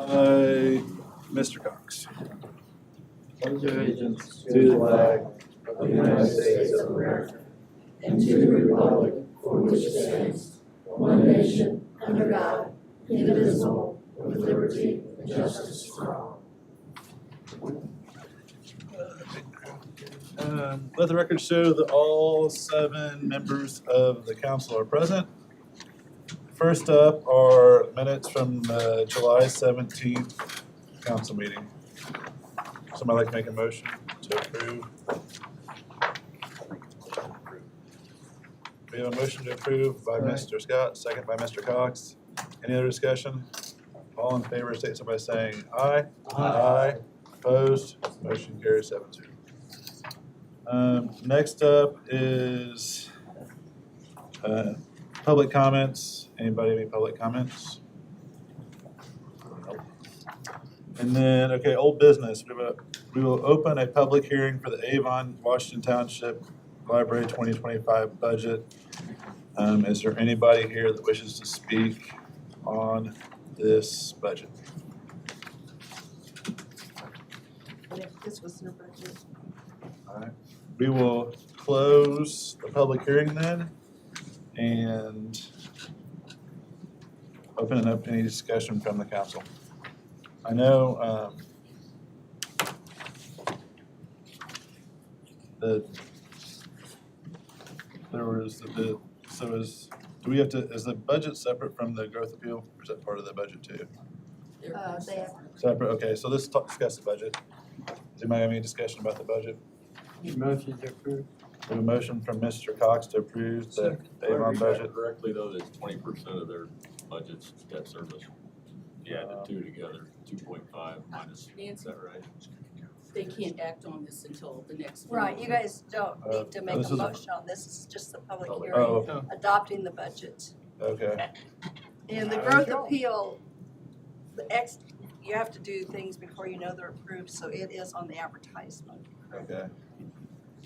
Mr. Cox. Pledge allegiance to the flag of the United States of America and to the republic for which it stands, one nation, under God, indivisible, with liberty and justice for all. Let the record show that all 7 members of the council are present. First up are minutes from the July 17th council meeting. Somebody like to make a motion to approve? We have a motion to approve by Mr. Scott, second by Mr. Cox. Any other discussion? All in favor, state so by saying aye. Aye. Opposed? Motion carries 7-2. Next up is public comments. Anybody have any public comments? And then, okay, old business. We will open a public hearing for the Avon Washington Township Library 2025 budget. Is there anybody here that wishes to speak on this budget? This was their budget. All right, we will close the public hearing then and open up any discussion from the council. I know that there was is the budget separate from the growth appeal, or is that part of the budget too? They have, Separate, okay, so let's discuss the budget. Does anybody have any discussion about the budget? Motion to approve. We have a motion from Mr. Cox to approve the Avon budget. Correctly, though, that's 20% of their budget's debt service. Yeah, the two together, 2.5 minus, is that right? they can't act on this until the next. Right, you guys don't need to make this a is a- motion on this, it's just the public Public. hearing, Oh, adopting the budget. okay, And the growth appeal, you have to do things before you know they're approved, so it is on the advertisement. okay,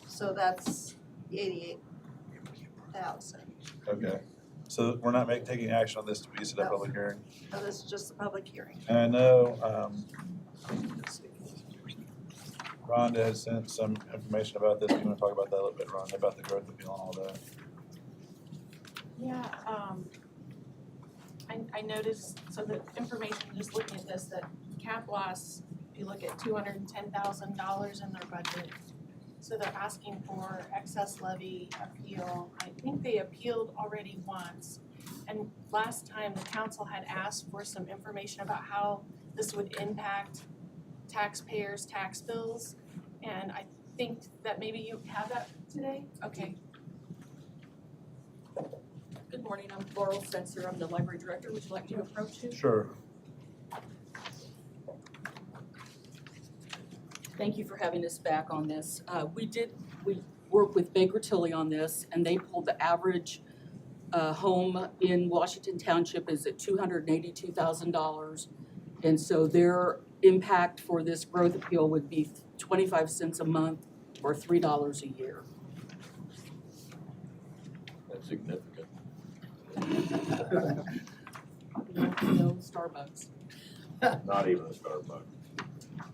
So that's 88,000. okay. So we're not taking action on this to be set up public hearing. So this is just the public hearing. And I know, Rhonda had sent some information about this. You wanna talk about that a little bit, Rhonda, about the growth appeal and all that? Yeah, I noticed, so the information, just looking at this, that Cap loss, if you look at $210,000 in their budget. So they're asking for excess levy appeal. I think they appealed already once. And last time, the council had asked for some information about how this would impact taxpayers' tax bills. And I think that maybe you have that today? Okay. Good morning, I'm Laurel Spencer, I'm the library director, would you like me to approach you? Sure. Thank you for having us back on this. We worked with Baker Tilly on this, and they pulled the average home in Washington Township is at $282,000. And so their impact for this growth appeal would be 25 cents a month or $3 a year. That's significant. No Starbucks. Not even a Starbucks.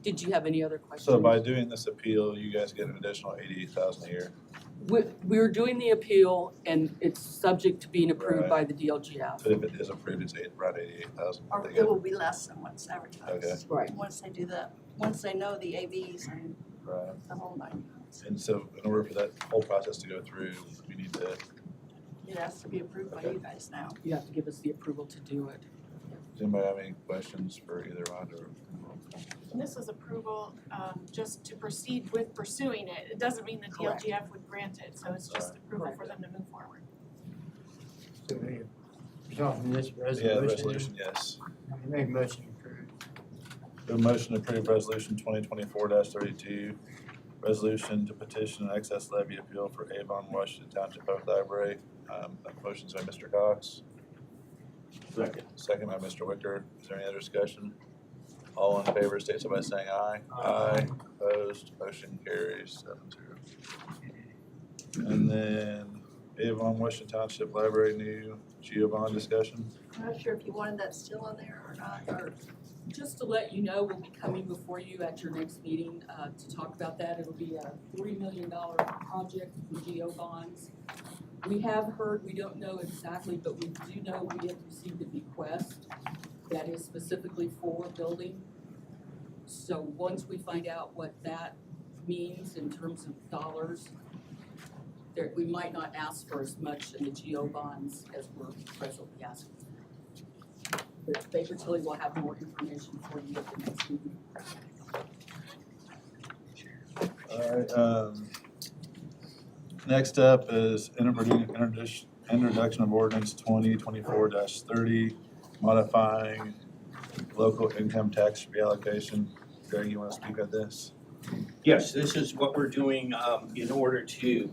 Did you have any other questions? So by doing this appeal, you guys get an additional 88,000 a year. We're doing the appeal, and it's subject to being approved by the DLGF. But if it is approved, it's around 88,000. Or it will be less than what's advertised. Okay. Right. Once they do that, once they know the AVs and Right. the whole 9 yards. And so in order for that whole process to go through, we need to, It has to be approved by you guys now. You have to give us the approval to do it. does anybody have any questions for either Rhonda or? And this is approval, just to proceed with pursuing it. It doesn't mean the Correct. DLGF would grant it, so it's just approval for them to move forward. So you're talking this Yeah, resolution? the resolution, yes. Make a motion to approve. The motion to approve resolution 2024-32, resolution to petition an excess levy appeal for Avon Washington Township Public Library. Motion's by Mr. Cox, Second. second by Mr. Wicker. Is there any other discussion? All in favor, state so by saying aye. Aye. Opposed, motion carries 7-0. And then Avon Washington Township Library new GEO bond discussion. I'm not sure if you wanted that still in there or not, or Just to let you know, we'll be coming before you at your next meeting to talk about that. It'll be a $3 million project for GO bonds. We have heard, we don't know exactly, but we do know we have received a bequest that is specifically for building. So once we find out what that means in terms of dollars, there, we might not ask for as much in the GO bonds as we're presently asking. But Baker Tilly will have more information for you at the next meeting. All right, next up is introduction of ordinance 2024-30, modifying local income tax reallocation. Greg, you want to speak of this? Yes, this is what we're doing in order to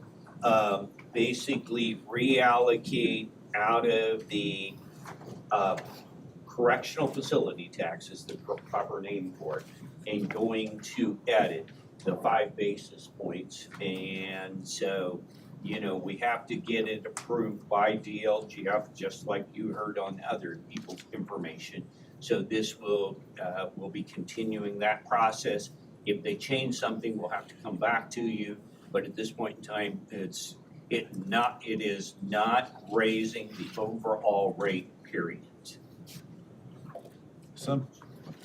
basically reallocate out of the correctional facility tax is the proper name for it, and going to edit the 5 basis points. And so, you know, we have to get it approved by DLGF, just like you heard on other people's information. So this will be continuing that process. If they change something, we'll have to come back to you. But at this point in time, it is not raising the overall rate, period. So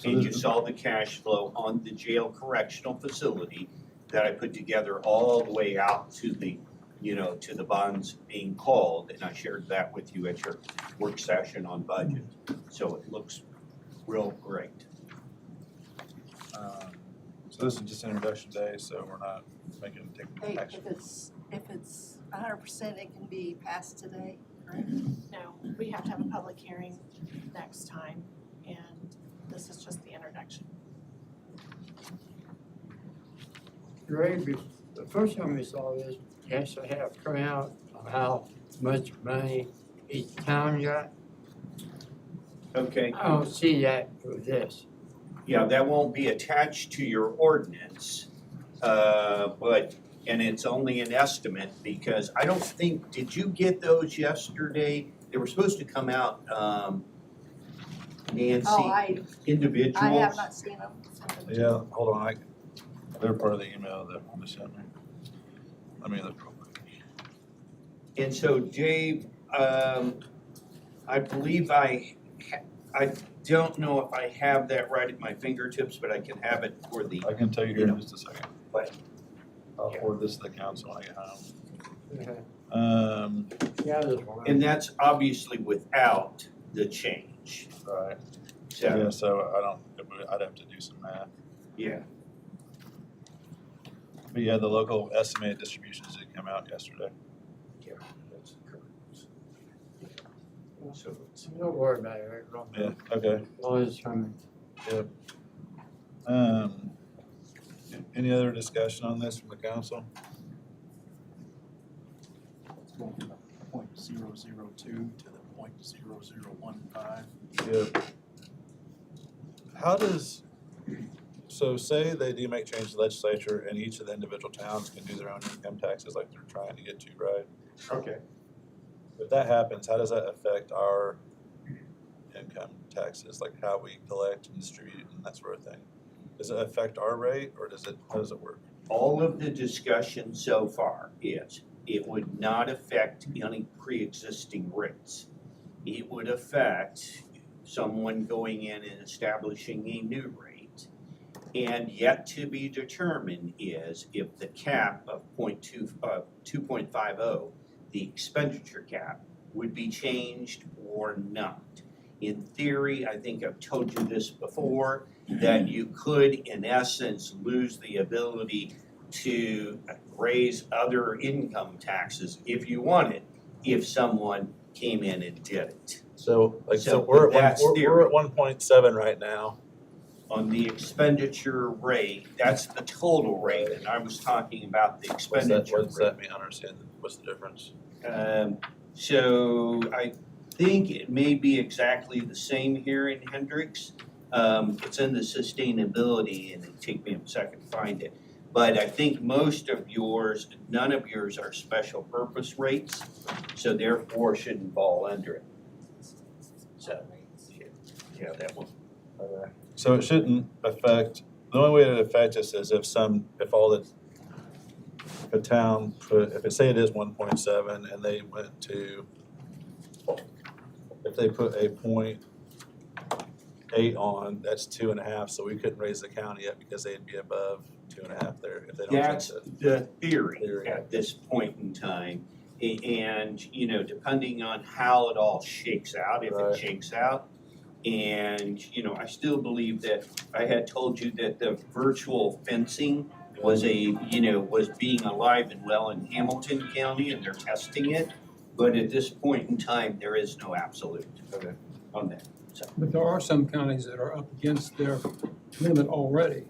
And you this- saw the cash flow on the jail correctional facility that I put together all the way out to the, you know, to the bonds being called. And I shared that with you at your work session on budget. So it looks real great. So this is just introduction day, so we're not making, Hey, taking action. if it's 100%, it can be passed today, correct? No, we have to have a public hearing next time, and this is just the introduction. Greg, the first time we saw this, you actually have come out of how much money each town got. Okay, I don't see that with this. yeah, that won't be attached to your ordinance. And it's only an estimate because I don't think, did you get those yesterday? They were supposed to come out, Oh, Nancy, individuals. I have not seen them. Yeah, hold on, they're part of the email that they sent me. Let me look real quick. And so Dave, I believe I don't know if I have that right at my fingertips, but I can have it for the, I can tell you here in just a second. What? I'll forward this to the council when I get home. Okay. Yeah, this one. and that's obviously without the change. Right, So, yeah, so I'd have to do some math. yeah, But yeah, the local estimated distributions did come out yesterday. that's correct. So it's, Don't worry about it, Rick. Yeah, okay. As long as it's coming. Any other discussion on this from the council? It's going from the .002 to the .0015. Yeah. How does, so say they do make changes to the legislature and each of the individual towns can do their own income taxes like they're trying to get to, right? okay. If that happens, how does that affect our income taxes, like how we collect and distribute and that sort of thing? Does it affect our rate or how does it work? All of the discussion so far is it would not affect any pre-existing rates. It would affect someone going in and establishing a new rate. And yet to be determined is if the cap of 2.50, the expenditure cap, would be changed or not. In theory, I think I've told you this before, that you could, in essence, lose the ability to raise other income taxes if you wanted, if someone came in and did it. So So we're that's we're theory. at 1.7 right now. On the expenditure rate, that's the total rate, and I was talking about the expenditure What does that mean? I don't understand. What's the difference? So I think it may be exactly the same here in Hendricks. It's in the sustainability, and it'd take me a second to find it. But I think most of yours, none of yours are special purpose rates, so therefore shouldn't fall under it. So, yeah, that one. Okay. So it shouldn't affect, the only way it affects us is if a town put, if it say it is 1.7 and they went to, if they put a 0.8 on, that's 2.5, so we couldn't raise the county yet because they'd be above 2.5 there if they don't That's fix it. the theory Theory. at this point in time. And, you know, depending on how it all shakes out, if Right. it shakes out. And, you know, I still believe that I had told you that the virtual fencing was was being alive and well in Hamilton County and they're testing it. But at this point in time, there is no absolute Okay. on that. But there are some counties that are up against their limit already.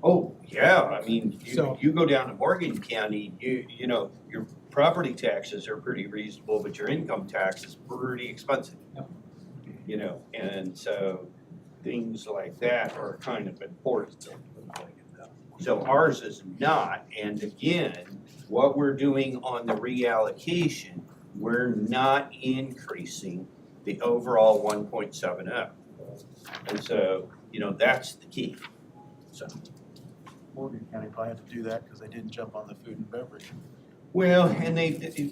Oh, yeah, I mean, So- you go down to Morgan County, you know, your property taxes are pretty reasonable, but your income tax is pretty expensive. Yep. You know, and so things like that are kind of important. So ours is not, and again, what we're doing on the reallocation, we're not increasing the overall 1.70. And so, you know, that's the key, so. Morgan County probably had to do that because they didn't jump on the food and beverage. Well, and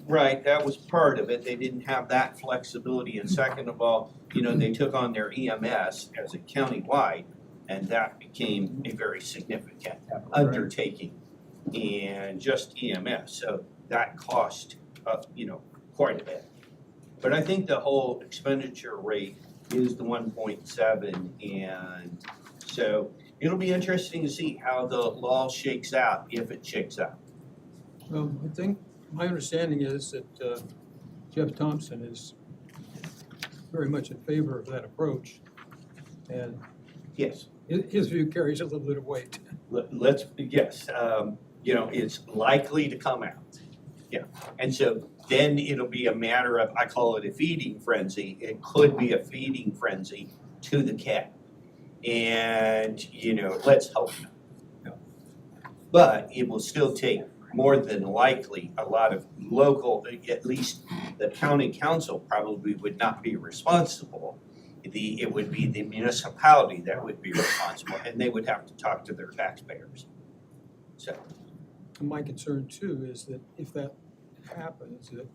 right, that was part of it, they didn't have that flexibility, and second of all, you know, they took on their EMS as a countywide, and that became a very significant undertaking, and just EMS, so that cost, quite a bit. But I think the whole expenditure rate is the 1.7, and so it'll be interesting to see how the law shakes out, if it shakes out. Well, I think, my understanding is that Jeff Thompson is very much in favor of that approach. And Yes. his view carries a little bit of weight. Yes, you know, it's likely to come out. Yeah, and so then it'll be a matter of, I call it a feeding frenzy. It could be a feeding frenzy to the cat. And, you know, let's hope not. But it will still take more than likely a lot of local, at least the county council probably would not be responsible. It would be the municipality that would be responsible, and they would have to talk to their taxpayers. So, And my concern too is that if that happens, that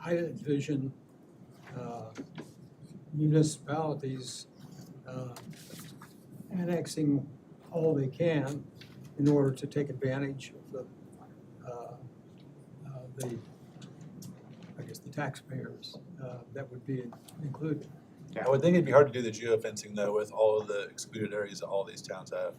I envision municipalities annexing all they can in order to take advantage of the taxpayers that would be included. I would think it'd be hard to do the geofencing though with all of the excluded areas that all these towns have.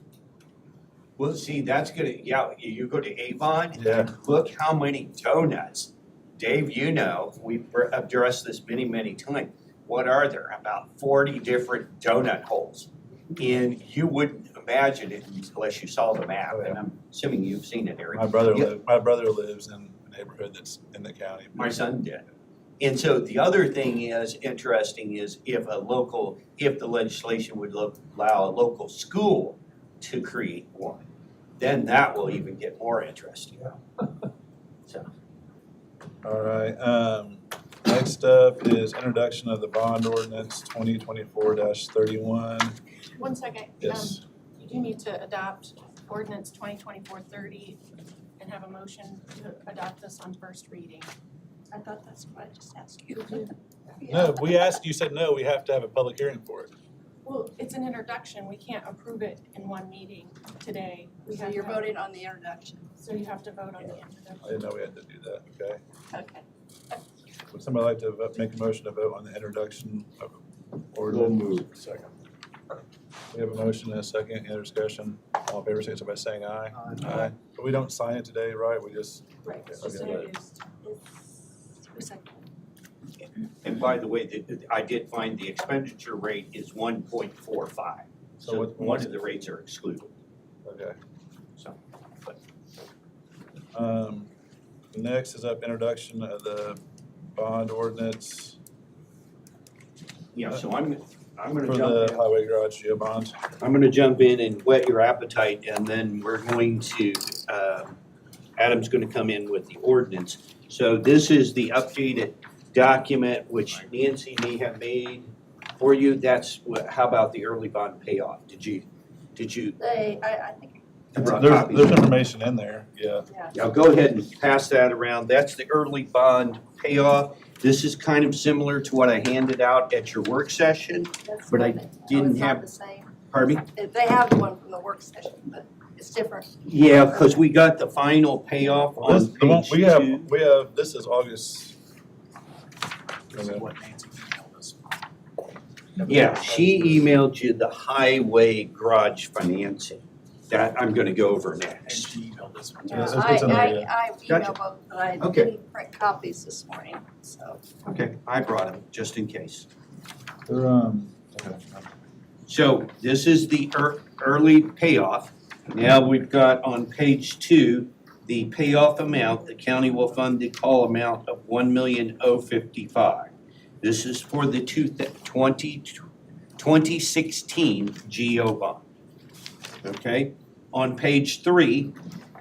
well, see, that's gonna, you go to Avon, Yeah. and look how many donuts. Dave, you know, we've addressed this many, many times. What are there? About 40 different donut holes. And you wouldn't imagine it unless you saw the map, and I'm assuming you've seen it, Eric. My brother Yeah. lives in a neighborhood that's in the county. My son did. And so the other thing is interesting is if the legislation would allow a local school to create one, then that will even get more interesting. So, All right, next up is introduction of the bond ordinance 2024-31. 1 second. Yes. You do need to adopt ordinance 2024-30 and have a motion to adopt this on first reading. I thought that's what I just asked you. No, we asked, you said no, we have to have a public hearing for it. Well, it's an introduction. We can't approve it in one meeting today. We So have you're to- voting on the introduction. So you have to vote on the I introduction. didn't know we had to do that, okay? Okay. Would somebody like to make a motion to vote on the introduction of ordinance? Second. We have a motion and a second, any other discussion? All in favor, say so by saying aye. Aye. But we don't sign it today, right? We just, Right, it's Okay. just introduced. Who's second? and by the way, I did find the expenditure rate is 1.45. so So what, one what's, of the rates are excluded, okay. so. Next is up introduction of the bond ordinance Yeah, so I'm gonna for jump the in. highway garage geo bond. I'm gonna jump in and whet your appetite, and then we're going to, Adam's gonna come in with the ordinance. So this is the updated document which Nancy may have made for you? That's, how about the early bond payoff? Did you? I think, There's information in there, yeah. Now go ahead and pass that around. That's the early bond payoff. This is kind of similar to what I handed out at your work session. that's. But I one thing. didn't It's not have- the same. Pardon me? They have the one from the work session, but it's different. Yeah, because we got the final payoff This, on the one, page we 2. have, this is August. This is what Nancy emailed us. Yeah, she emailed you the highway garage financing. That I'm gonna go over And next. she emailed this one. Yeah, I it's in there, yeah. Gotcha. emailed both, but I Okay. didn't print copies this morning, so. Okay, I brought them just in case. They're, okay. So this is the early payoff. Now we've got on page 2, the payoff amount, the county will fund the call amount of $1,055,055. This is for the 2016 GO bond. Okay, on page 3,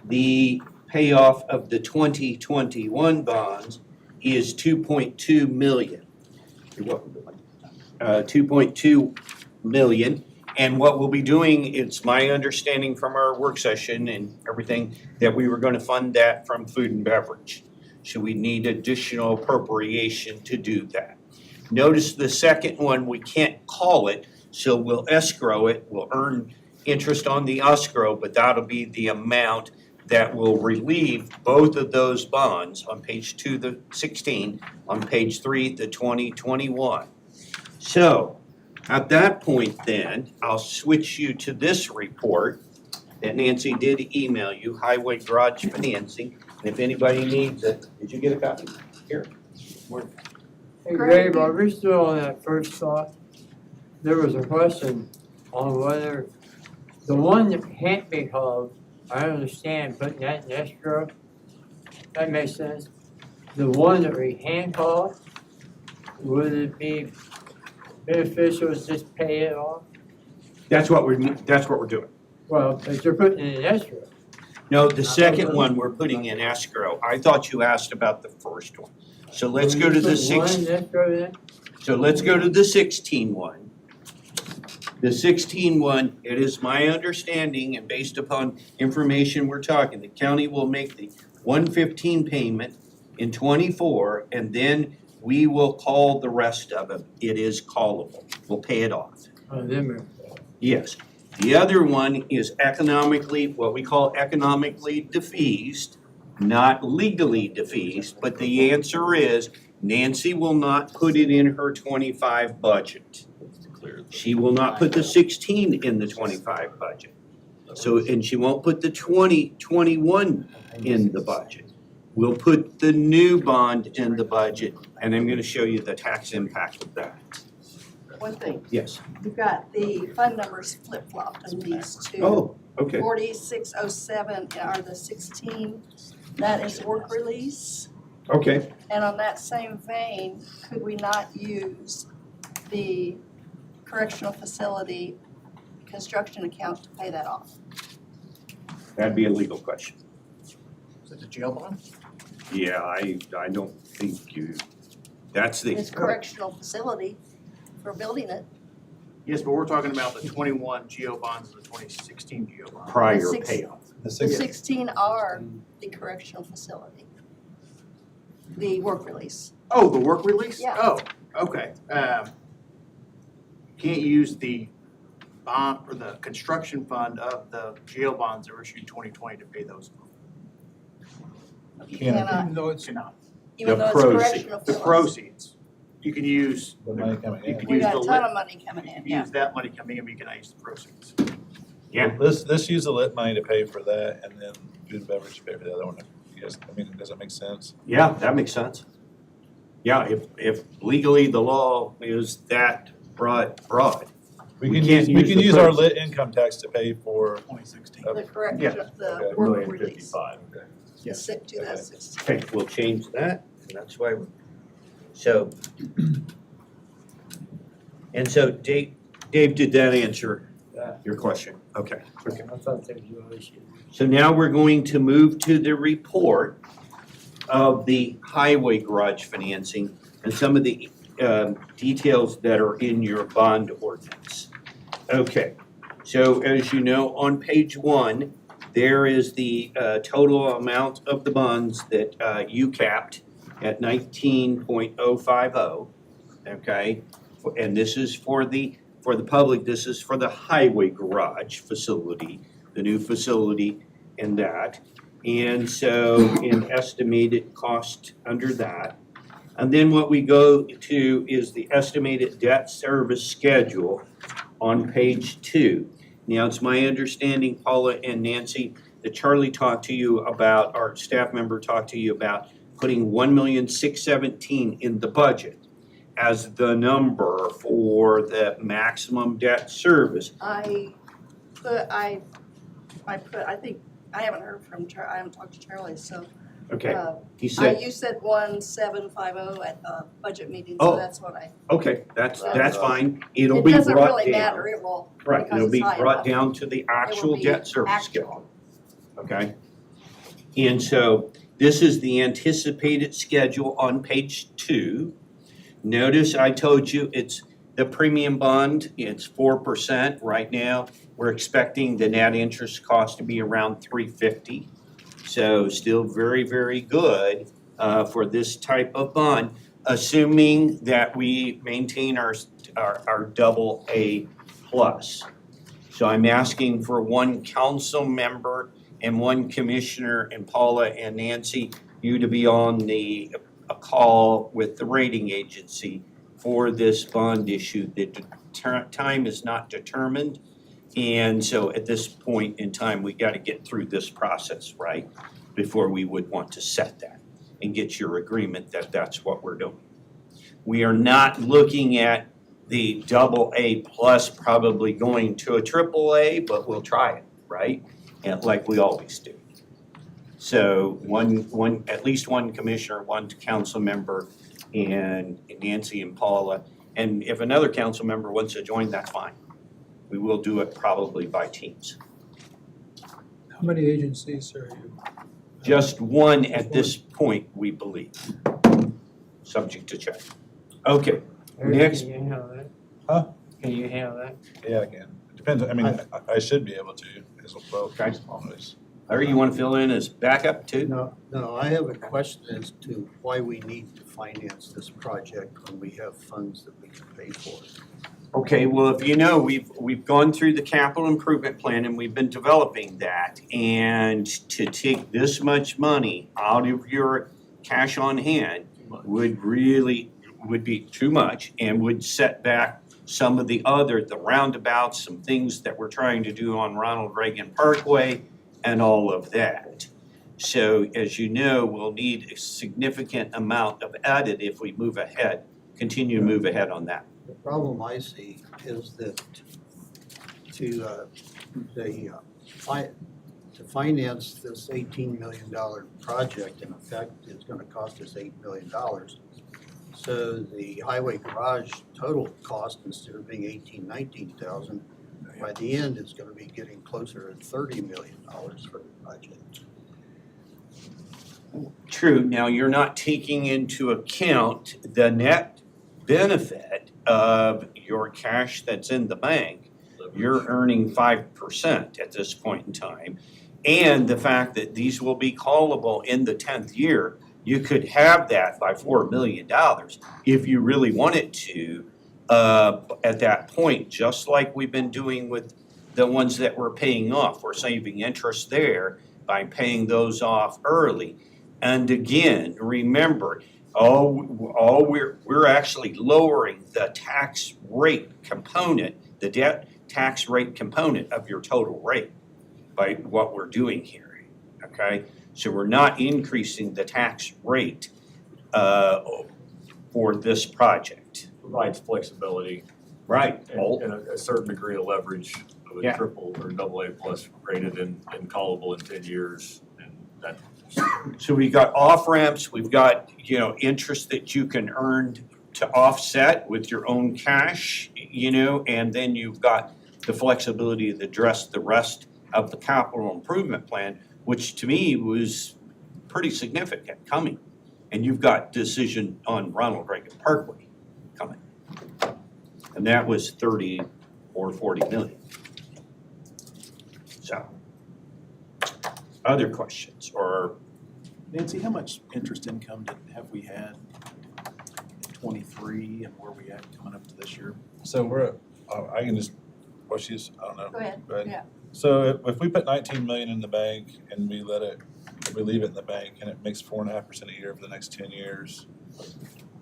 the payoff of the 2021 bonds is 2.2 million. You're welcome. 2.2 million. And what we'll be doing, it's my understanding from our work session and everything, that we were gonna fund that from food and beverage. So we need additional appropriation to do that. Notice the second one, we can't call it, so we'll escrow it, we'll earn interest on the escrow, but that'll be the amount that will relieve both of those bonds on page 2, the 16, on page 3, the 2021. So, at that point then, I'll switch you to this report that Nancy did email you, Highway Garage Financing. And if anybody needs it, did you get a copy? Here. Hey Greg, Gabe, are we still on that first thought? There was a question on whether, the one that can't be called, I understand putting that in escrow. That makes sense. The one that we can call, would it be beneficial to just pay it off? That's what we're doing. Well, but you're putting it in escrow. No, the second one we're putting in escrow. I thought you asked about the first one. So let's go to the One in escrow then? So let's go to the 16 one. The 16 one, it is my understanding and based upon information we're talking, the county will make the 115 payment in 24 and then we will call the rest of it. It is callable. We'll pay it off. Oh, then Yes. The other one is economically, what we call economically defeased, not legally defeased, but the answer is Nancy will not put it in her 25 budget. She will not put the 16 in the 25 budget. So, and she won't put the 2021 in the budget. We'll put the new bond in the budget, and I'm gonna show you the tax impact of that. One thing, Yes. you've got the fund numbers flip-flopped in these two. Oh, okay. 4607 are the 16, that is work release. Okay. And on that same vein, could we not use the correctional facility construction account to pay that off? That'd be a legal question. Is it the jail bond? Yeah, I don't think you, that's the. It's correctional facility for building it. Yes, but we're talking about the 21 GO bonds and the 2016 GO bonds. Prior The six- payoff. The The six, 16 are the correctional facility. The work release. Oh, the work release? Yeah. Oh, okay. Can't use the bond or the construction fund of the jail bonds that were issued in 2020 to pay those. You Can't. cannot, Even though it's, Cannot. even The though it's proceeds. correctional The facility. proceeds. You can use, the money coming you in. can We use got the a ton lit, of money coming you in, can yeah. use that money coming in, but you cannot use the proceeds. Yeah. Let's use the lit money to pay for that and then food and beverage to pay for the other one. You guys, I mean, does that make sense? Yeah, that makes sense. Yeah, if legally the law is that broad, We We can can't use, we use can the use our proceeds. lit income tax to pay for, 2016. The correction, the Okay. work release. okay. The 2016. okay, we'll change that, and that's why, so. And so Dave, did that answer your question? Okay. I thought there was no issue. So now we're going to move to the report of the highway garage financing and some of the details that are in your bond ordinance. Okay, so as you know, on page 1, there is the total amount of the bonds that you capped at 19.050, okay? And this is for the public, this is for the highway garage facility, the new facility and that. And so an estimated cost under that. And then what we go to is the estimated debt service schedule on page 2. Now, it's my understanding, Paula and Nancy, that Charlie talked to you about, our staff member talked to you about putting $1,617,000 in the budget as the number for the maximum debt service. I think, I haven't heard from I haven't talked to Charlie, so. Okay, he You said, said 1750 at the budget meeting, Oh. so that's what okay, that's fine. It'll it be doesn't brought really down. matter, it will, Right, because it'll it's be high brought enough. down to the actual be debt service actual. schedule. Okay? And so this is the anticipated schedule on page 2. Notice I told you it's the premium bond, it's 4% right now. We're expecting the net interest cost to be around $350. So still very, very good for this type of bond, assuming that we maintain our double A plus. So I'm asking for one council member and one commissioner, and Paula and Nancy, you to be on a call with the rating agency for this bond issue. The time is not determined. And so at this point in time, we got to get through this process, right? Before we would want to set that and get your agreement that that's what we're doing. We are not looking at the double A plus probably going to a triple A, but we'll try it, right? And like we always do. So at least one commissioner, one council member, and Nancy and Paula. And if another council member wants to join, that's fine. We will do it probably by teams. How many agencies are you? Just one at this point, we believe, subject to check. Okay, Eric, Next. Can you handle that? Huh? Can you handle that? Yeah, I can. It depends, I mean, I should be able to as well, Okay. always. Larry, you want to fill in as backup too? No, I have a question as to why we need to finance this project when we have funds that we can pay for. Okay, well, if you know, we've gone through the capital improvement plan and we've been developing that. And to take this much money out of your cash on hand would be too much and would set back some of the roundabouts, some things that we're trying to do on Ronald Reagan Parkway and all of that. So as you know, we'll need a significant amount of edit if we continue to move ahead on that. The problem I see is that to finance this $18 million project, in effect, is gonna cost us $8 million. So the highway garage total cost, instead of being $19,000, by the end, it's gonna be getting closer to $30 million for the project. True, now you're not taking into account the net benefit of your cash that's in the bank. You're earning 5% at this point in time. And the fact that these will be callable in the 10th year, you could have that by $4 million if you really wanted to at that point, just like we've been doing with the ones that we're paying off. We're saving interest there by paying those off early. And again, remember, we're actually lowering the tax rate component, the debt tax rate component of your total rate by what we're doing here, okay? So we're not increasing the tax rate for this project. Provides flexibility Right. and a certain degree of leverage of Yeah. a triple or double A plus rated and callable in 10 years. And that, So we've got off ramps, we've got, interest that you can earn to offset with your own cash, and then you've got the flexibility to address the rest of the capital improvement plan, which to me was pretty significant coming. And you've got decision on Ronald Reagan Parkway coming. And that was 30 or 40 million. So, other questions or Nancy, how much interest income have we had in '23 and where we at coming up to this year? So we're, I can just, I don't know. Go ahead. Go ahead. Yeah. So if we put 19 million in the bank and we let it, if we leave it in the bank and it makes 4.5% a year for the next 10 years,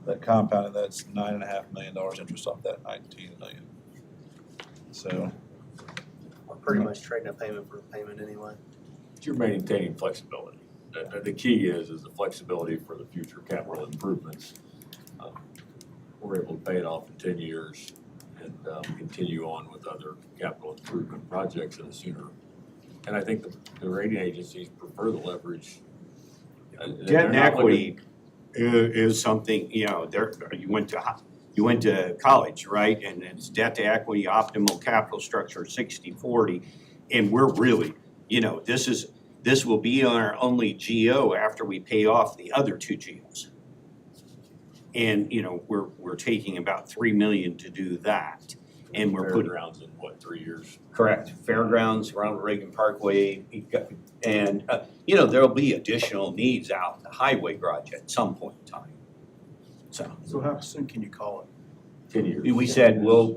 that compounded, that's $9.5 million interest off that 19 million. So, We're pretty much trading a payment for a payment anyway. You're maintaining flexibility. The key is the flexibility for the future capital improvements. We're able to pay it off in 10 years and continue on with other capital improvement projects in the sooner. And I think the rating agencies prefer the leverage. debt and equity is something, you know, you went to college, right? And it's debt to equity, optimal capital structure, 60-40. And we're really, you know, this will be our only GO after we pay off the other two GOs. And, you know, we're taking about 3 million to do that. And we're putting. Fairgrounds in what, 3 years? Correct. Fairgrounds, Ronald Reagan Parkway, and, you know, there'll be additional needs out in the highway garage at some point in time. So how soon can you call it? 10 years. We said we'll Can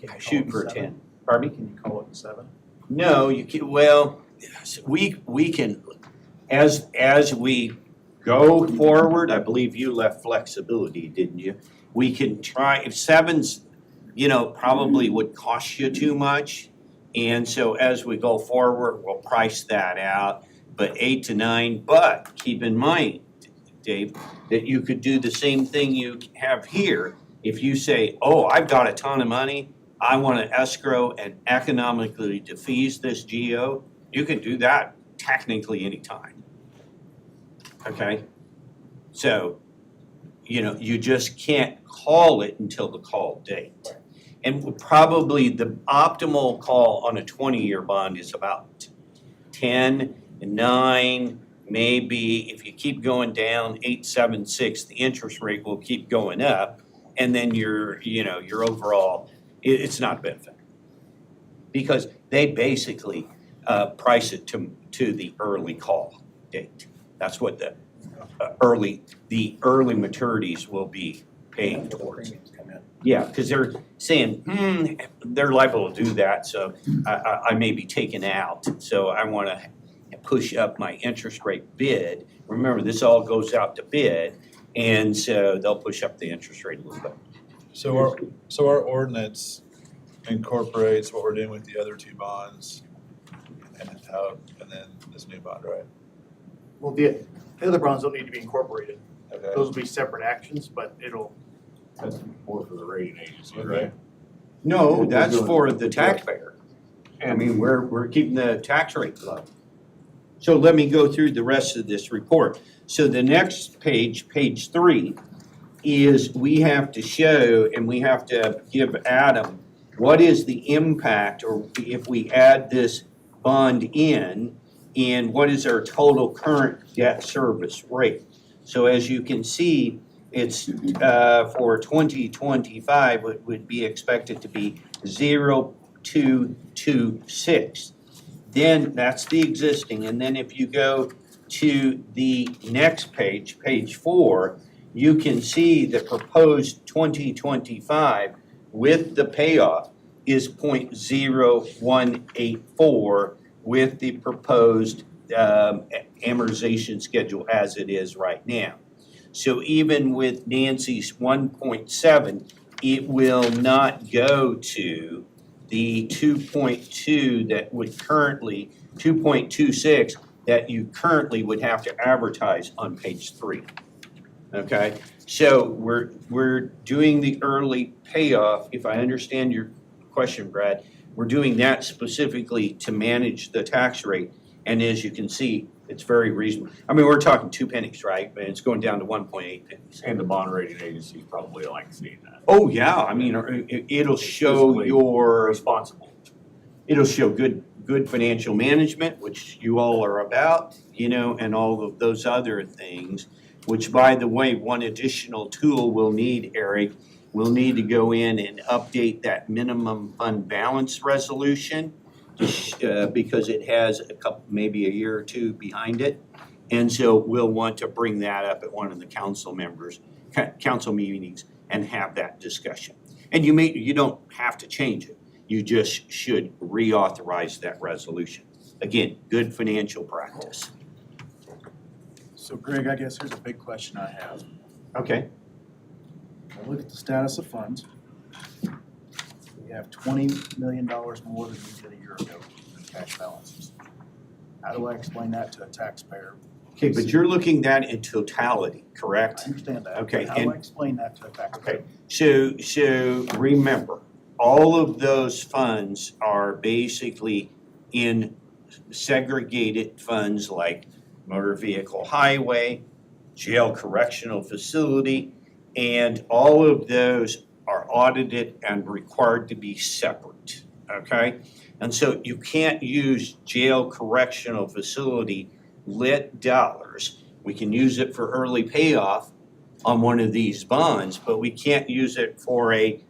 you call shoot it for 7? 10. Pardon me? Can you call it 7? No, you can, well, we can, as we go forward, I believe you left flexibility, didn't you? We can try, if 7's, you know, probably would cost you too much. And so as we go forward, we'll price that out, but 8 to 9, but keep in mind, Dave, that you could do the same thing you have here. If you say, oh, I've got a ton of money, I want to escrow and economically defease this GO, you can do that technically anytime. Okay? So, you know, you just can't call it until the call date. And probably the optimal call on a 20-year bond is about 10, 9, maybe if you keep going down 8.76, the interest rate will keep going up, and then your overall, it's not a benefit. Because they basically price it to the early call date. That's what the early maturities will be paying towards. Yeah, because they're saying, they're liable to do that, so I may be taken out. So I want to push up my interest rate bid. Remember, this all goes out to bid, and so they'll push up the interest rate a little bit. so our ordinance incorporates what we're doing with the other two bonds and then this new bond, right? Well, the other bonds don't need to be incorporated. Okay. Those will be separate actions, but it'll, That's more for the rating agency, right? No, that's for the taxpayer. I mean, we're keeping the tax rate low. So let me go through the rest of this report. So the next page, page 3, is we have to show and we have to give Adam what is the impact, or if we add this bond in, and what is our total current debt service rate. So as you can see, it's for 2025, it would be expected to be 0.226. Then that's the existing, and then if you go to the next page, page 4, you can see the proposed 2025 with the payoff is 0.0184 with the proposed amortization schedule as it is right now. So even with Nancy's 1.7, it will not go to the 2.2 that would currently, 2.26 that you currently would have to advertise on page 3. Okay, so we're doing the early payoff. If I understand your question, Brad, we're doing that specifically to manage the tax rate. And as you can see, it's very reasonable. I mean, we're talking 2 pennies, right? And it's going down to 1.8 pennies. And the bond rating agencies probably like seeing that. Oh, yeah, I mean, it'll show Fiscally your, responsible. it'll show good financial management, which you all are about, you know, and all of those other things, which, by the way, one additional tool we'll need, Eric, we'll need to go in and update that minimum fund balance resolution because it has a couple, maybe a year or two behind it. And so we'll want to bring that up at one of the council meetings and have that discussion. And you don't have to change it. You just should reauthorize that resolution. Again, good financial practice. So Greg, I guess here's a big question I have. Okay. I look at the status of funds. We have $20 million more than we did a year ago in cash balances. How do I explain that to a taxpayer? Okay, but you're looking at that in totality, I correct? understand that. Okay, How do and- I explain that to a taxpayer? Okay. So remember, all of those funds are basically in segregated funds like motor vehicle highway, jail correctional facility, and all of those are audited and required to be separate, okay? And so you can't use jail correctional facility lit dollars. We can use it for early payoff on one of these bonds, but we can't use it for a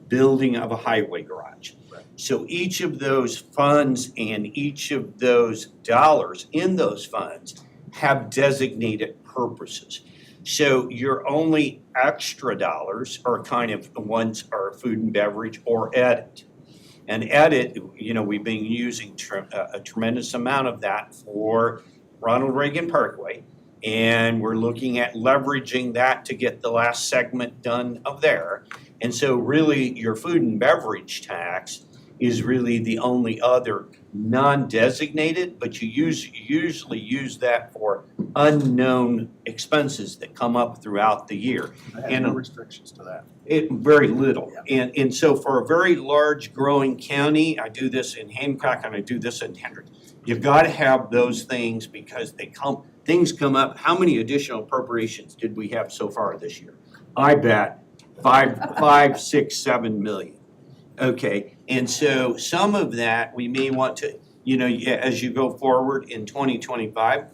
building of a highway garage. So each of those funds and each of those dollars in those funds have designated purposes. So your only extra dollars are kind of ones are food and beverage or edit. And edit, we've been using a tremendous amount of that for Ronald Reagan Parkway. And we're looking at leveraging that to get the last segment done of there. And so really your food and beverage tax is really the only other non-designated, but you usually use that for unknown expenses that come up throughout the year. I have no restrictions to that. Very little. And so for a very large growing county, I do this in Hancock and I do this in Hendrick. You've got to have those things because things come up. How many additional appropriations did we have so far this year? I bet 5, 6, 7 million. Okay, and so some of that we may want to, as you go forward in 2025,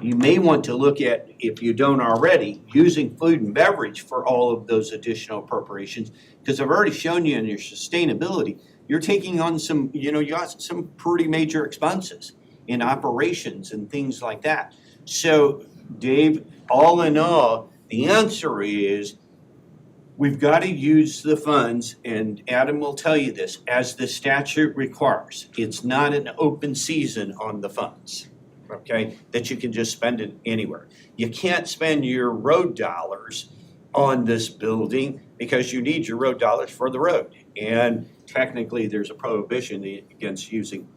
you may want to look at, if you don't already, using food and beverage for all of those additional appropriations. Because I've already shown you in your sustainability, you're taking on some, you got some pretty major expenses in operations and things like that. So Dave, all in all, the answer is we've got to use the funds, and Adam will tell you this, as the statute requires. It's not an open season on the funds, okay, that you can just spend it anywhere. You can't spend your road dollars on this building because you need your road dollars for the road. And technically, there's a prohibition against using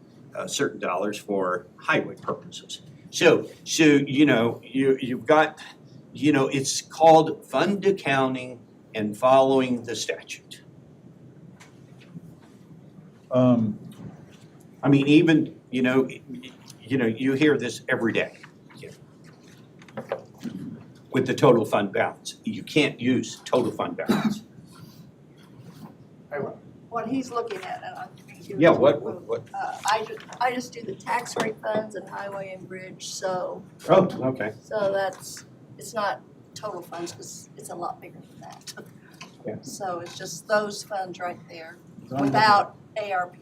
certain dollars for highway purposes. So you've got, it's called fund accounting and following the statute. I mean, even, you hear this every day. With the total fund balance. You can't use total fund balance. What he's looking at, and I'm gonna give it Yeah, to what? you. I just do the tax rate funds and highway and bridge, so Oh, okay. it's not total funds, because it's a lot bigger than that. Yeah. So it's just those funds right there, So I'm without ARP.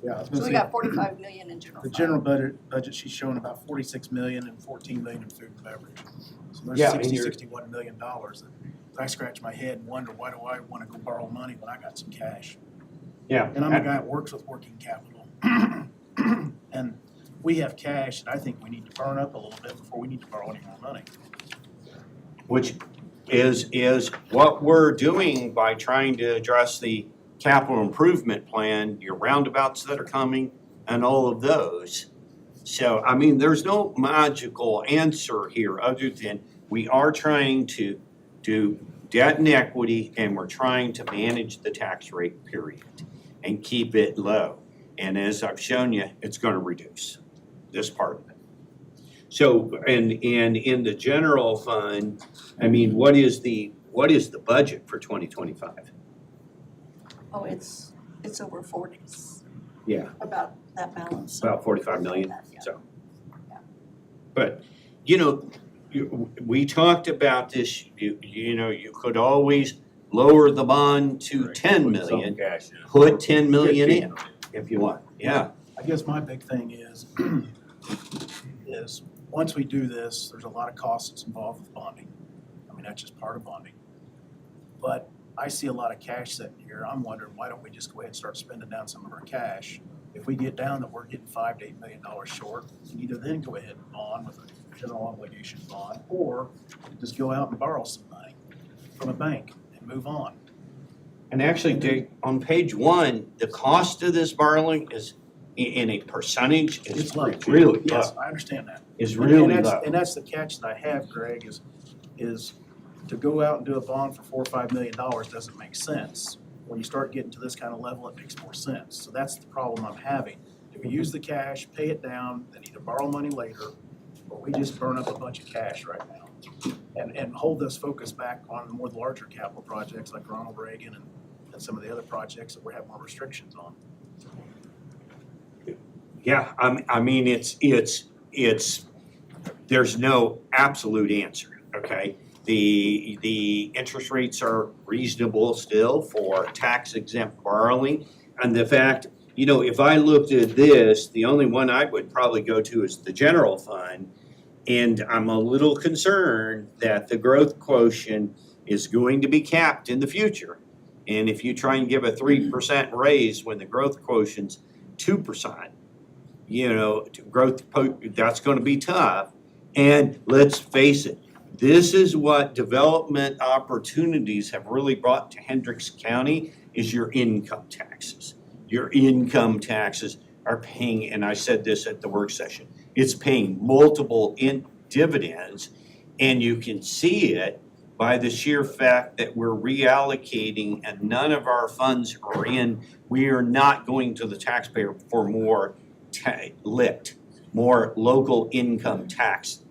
Yeah, I was So gonna we say, got 45 million in general the fund. general budget, she's showing about 46 million and 14 million in food and beverage. So there's Yeah, and 60, you're- $61 million. I scratch my head and wonder, why do I want to go borrow money when I got some cash? Yeah. And I'm a guy that works with working capital. And we have cash that I think we need to burn up a little bit before we need to borrow any more money. Which is what we're doing by trying to address the capital improvement plan, your roundabouts that are coming, and all of those. So, I mean, there's no magical answer here other than we are trying to do debt and equity, and we're trying to manage the tax rate, period, and keep it low. And as I've shown you, it's gonna reduce this part of it. So, and in the general fund, I mean, what is the budget for 2025? Oh, it's over 40s, Yeah, about that balance. about 45 million, Yeah. so. Yeah. But, we talked about this, you could always lower the bond to Right. 10 Put some million, cash in. put 10 million 15 in, million. if you want, yeah. I guess my big thing is once we do this, there's a lot of costs that's involved with bonding. I mean, that's just part of bonding. But I see a lot of cash sitting here. I'm wondering, why don't we just go ahead and start spending down some of our cash? If we get down that we're getting $5 to $8 million short, we either then go ahead and bond with a general obligation bond, or just go out and borrow some money from a bank and move on. And actually, Dick, on page 1, the cost of this borrowing is, in a percentage, is It's low. really low, Yes, I understand that. is And really that's- low. And that's the catch that I have, Greg, is to go out and do a bond for $4 or $5 million doesn't make sense. When you start getting to this kind of level, it makes more sense. So that's the problem I'm having. If we use the cash, pay it down, then either borrow money later, or we just burn up a bunch of cash right now. And hold this focus back on more larger capital projects like Ronald Reagan and some of the other projects that we have more restrictions on. Yeah, I mean, it's, there's no absolute answer, okay? The interest rates are reasonable still for tax exempt borrowing. And the fact, you know, if I looked at this, the only one I would probably go to is the general fund. And I'm a little concerned that the growth quotient is going to be capped in the future. And if you try and give a 3% raise when the growth quotient's 2%, you know, that's gonna be tough. And let's face it, this is what development opportunities have really brought to Hendricks County, is your income taxes. Your income taxes are paying, and I said this at the work session, it's paying multiple dividends, and you can see it by the sheer fact that we're reallocating and none of our funds are in. We are not going to the taxpayer for more more local income tax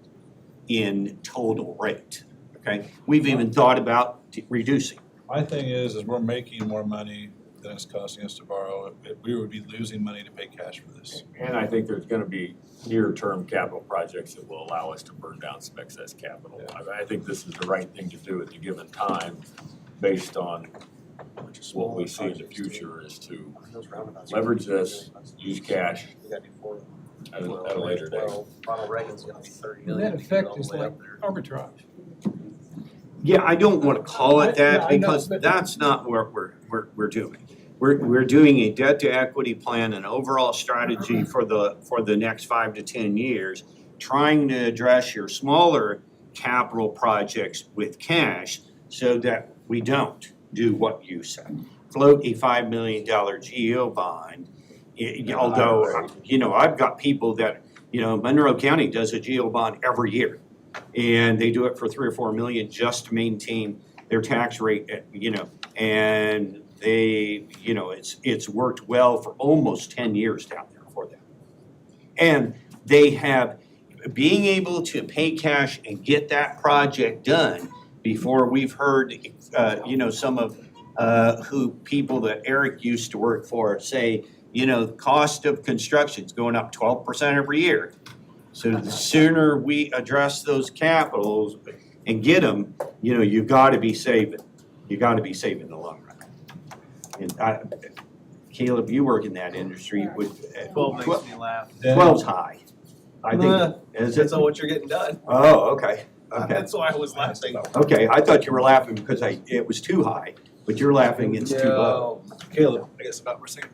in total rate, okay? We've even thought about reducing. My thing is we're making more money than it's costing us to borrow. We would be losing money to pay cash for this. And I think there's gonna be near-term capital projects that will allow us to burn down some excess capital. I think this is the right thing to do at the given time, based on what we see in the future, is to leverage this, use cash at a later date. Ronald Reagan's gonna be 30 And that effect is like arbitrage. Yeah, I don't wanna call it Yeah, that, I know, because but- that's not what we're doing. We're doing a debt to equity plan, an overall strategy for the next 5 to 10 years, trying to address your smaller capital projects with cash so that we don't do what you said. Float a $5 million GEO bond, although, you know, I've got people that, you know, Monroe County does a GEO bond every year. And they do it for 3 or 4 million just to maintain their tax rate, you know, and they, you know, it's worked well for almost 10 years down there for them. And they have, being able to pay cash and get that project done before we've heard, you know, some of people that Eric used to work for say, you know, the cost of construction's going up 12% every year. So the sooner we address those capitals and get them, you know, you gotta be saving. You gotta be saving in the long run. And Caleb, you work in that industry with. 12 makes me laugh. 12's high. I think, is it? Depends on what you're getting done. Oh, okay, okay. That's why I was laughing. Okay, I thought you were laughing because it was too high, but you're laughing it's too low. Caleb, I guess about, we're saying,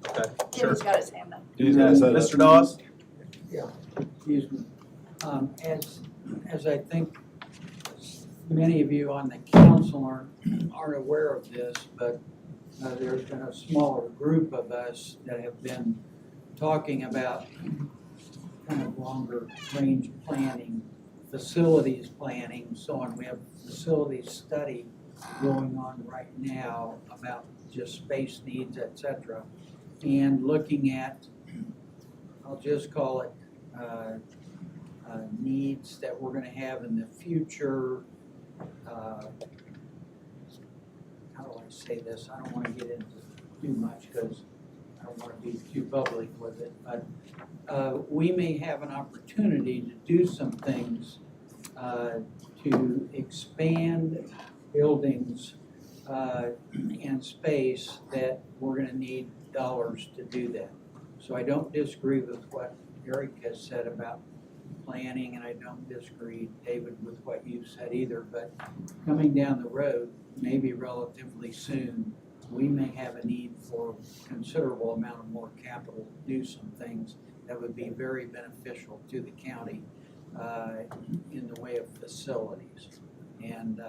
okay, sure. Tim's got his hand up. Mr. Dawes? Excuse me. As I think many of you on the council aren't aware of this, but there's been a smaller group of us that have been talking about kind of longer range planning, facilities planning, so on. We have facilities study going on right now about just space needs, et cetera, and looking at, I'll just call it, needs that we're gonna have in the future. How do I say this? I don't wanna get into too much because I don't wanna be too public with it, but we may have an opportunity to do some things to expand buildings and space, that we're gonna need dollars to do that. So I don't disagree with what Eric has said about planning, and I don't disagree, David, with what you said either, but coming down the road, maybe relatively soon, we may have a need for considerable amount of more capital to do some things that would be very beneficial to the county in the way of facilities. And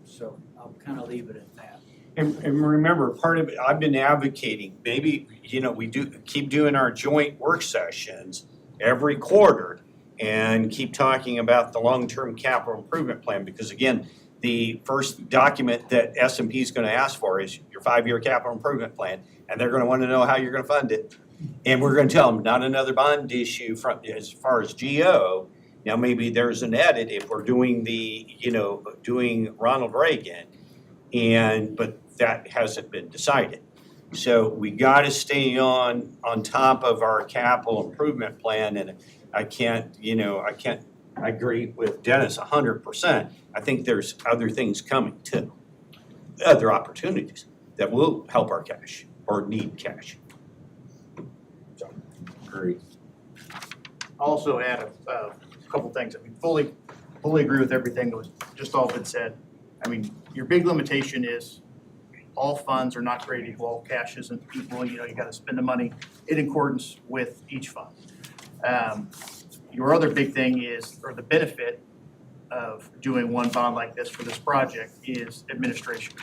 so I'll kind of leave it at that. And remember, part of it, I've been advocating, maybe, we keep doing our joint work sessions every quarter and keep talking about the long-term capital improvement plan, because again, the first document that S&P is gonna ask for is your 5-year capital improvement plan, and they're gonna wanna know how you're gonna fund it. And we're gonna tell them, not another bond issue from, as far as GO. Now, maybe there's an edit if we're doing doing Ronald Reagan, but that hasn't been decided. So we gotta stay on top of our capital improvement plan, and I agree with Dennis 100%. I think there's other things coming too, other opportunities that will help our cash or need cash. Agree. Also add a couple things. I mean, fully agree with everything that was just all been said. I mean, your big limitation is all funds are not created equal, all cash isn't equal, you gotta spend the money in accordance with each fund. Your other big thing is, or the benefit of doing one bond like this for this project is administration,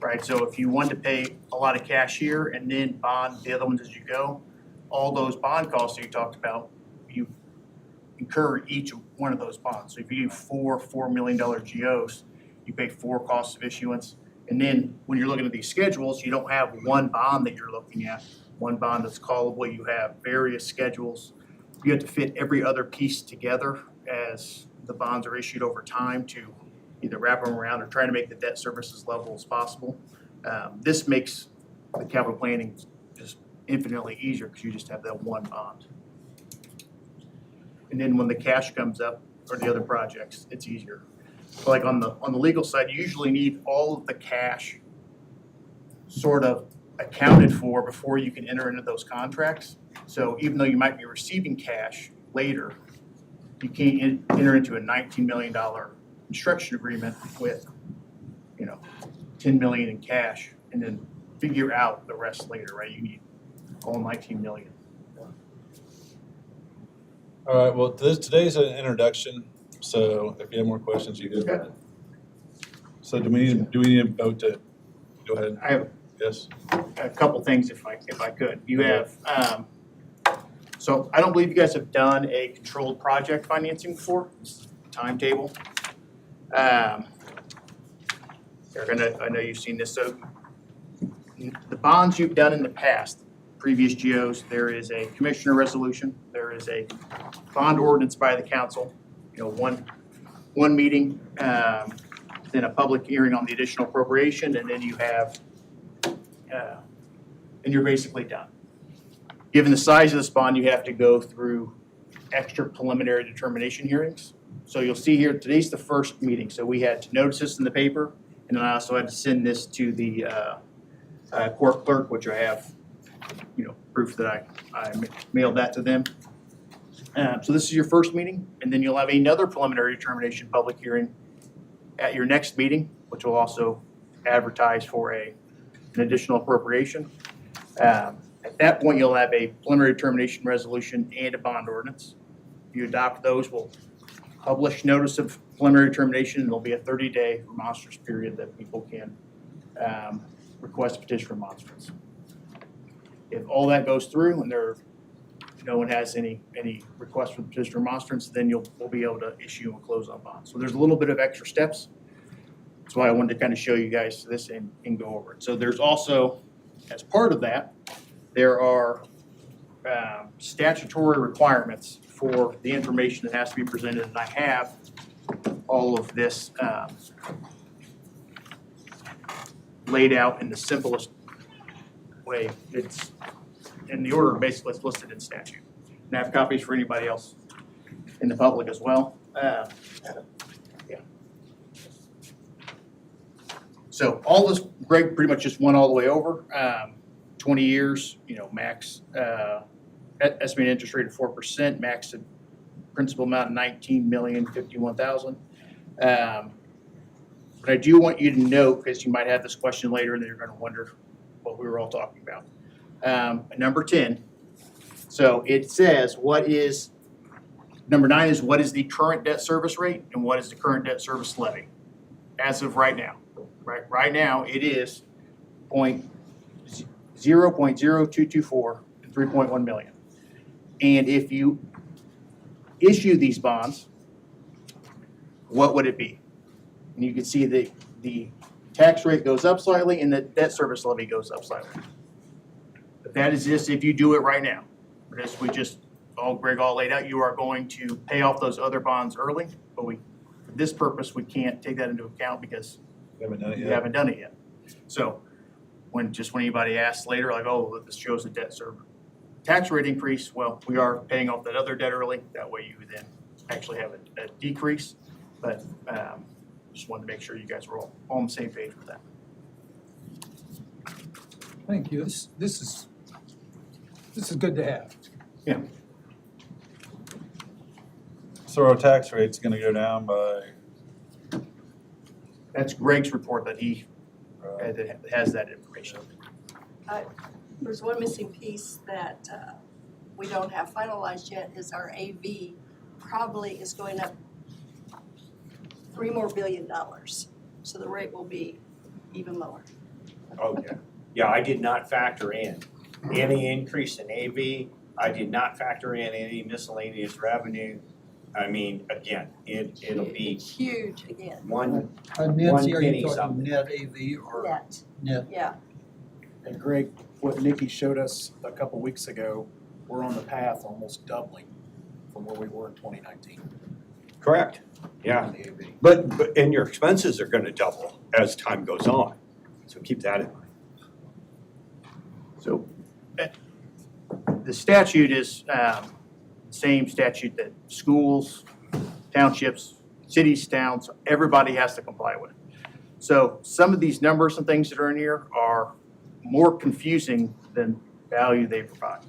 right? So if you want to pay a lot of cash here and then bond the other ones as you go, all those bond costs that you talked about, you incur each one of those bonds. So if you do $4 million GOs, you pay 4 costs of issuance. And then when you're looking at these schedules, you don't have one bond that you're looking at, one bond that's callable. You have various schedules. You have to fit every other piece together as the bonds are issued over time to either wrap them around or try to make the debt service as level as possible. This makes the capital planning just infinitely easier because you just have that one bond. And then when the cash comes up for the other projects, it's easier. Like on the legal side, you usually need all of the cash sort of accounted for before you can enter into those contracts. So even though you might be receiving cash later, you can't enter into a $19 million construction agreement with, $10 million in cash and then figure out the rest later, right? You need all 19 million. All right, well, today's an introduction, so if you have more questions, you go ahead. So do we need a vote to, go ahead? I have Yes? a couple things if I could. You have, so I don't believe you guys have done a controlled project financing before, timetable. Eric, I know you've seen this, so the bonds you've done in the past, previous GOs, there is a commissioner resolution, there is a bond ordinance by the council, one meeting, then a public hearing on the additional appropriation, and then you have, and you're basically done. Given the size of this bond, you have to go through extra preliminary determination hearings. So you'll see here, today's the first meeting, so we had to notice this in the paper, and then I also had to send this to the court clerk, which I have, proof that I mailed that to them. So this is your first meeting, and then you'll have another preliminary determination public hearing at your next meeting, which will also advertise for an additional appropriation. At that point, you'll have a preliminary determination resolution and a bond ordinance. If you adopt those, we'll publish notice of preliminary determination, and there'll be a 30-day remonstrance period that people can request petition for remonstrance. If all that goes through and no one has any request for petition for remonstrance, then we'll be able to issue and close on bonds. So there's a little bit of extra steps. That's why I wanted to kind of show you guys this and go over it. So there's also, as part of that, there are statutory requirements for the information that has to be presented, and I have all of this laid out in the simplest way. It's in the order basically it's listed in statute. And I have copies for anybody else in the public as well. So all this, Greg pretty much just went all the way over. 20 years, max estimated interest rate of 4%, max principal amount $19,051,000. But I do want you to note, because you might have this question later and then you're going to wonder what we were all talking about. Number 10. So it says, number 9 is what is the current debt service rate and what is the current debt service levy as of right now. Right now, it is 0.0224 and 3.1 million. And if you issue these bonds, what would it be? And you can see the tax rate goes up slightly and the debt service levy goes up slightly. But that is just if you do it right now. As we just, Greg all laid out, you are going to pay off those other bonds early, but for this purpose, we can't take that into account because We haven't done it we yet. haven't done it yet. So when anybody asks later, like, oh, this shows the debt service tax rate increase, well, we are paying off that other debt early. That way you then actually have a decrease. But just wanted to make sure you guys were all on the same page with that. Thank you. This is good to have. So our tax rate's gonna go down by, That's Greg's report that he has that information. There's one missing piece that we don't have finalized yet, is our AV probably is going up $3 billion more. So the rate will be even lower. Oh, yeah. Yeah, I did not factor in any increase in AV. I did not factor in any miscellaneous revenue. I mean, again, it'll be It's huge again, one, Nancy, are penny you talking something. net AV or net, net? yeah. And Greg, what Nikki showed us a couple weeks ago, we're on the path almost doubling from where we were in 2019. correct, yeah. on the AV. But, and your expenses are gonna double as time goes on, so keep that in mind. So the statute is same statute that schools, townships, cities, towns, everybody has to comply with. So some of these numbers and things that are in here are more confusing than value they provide.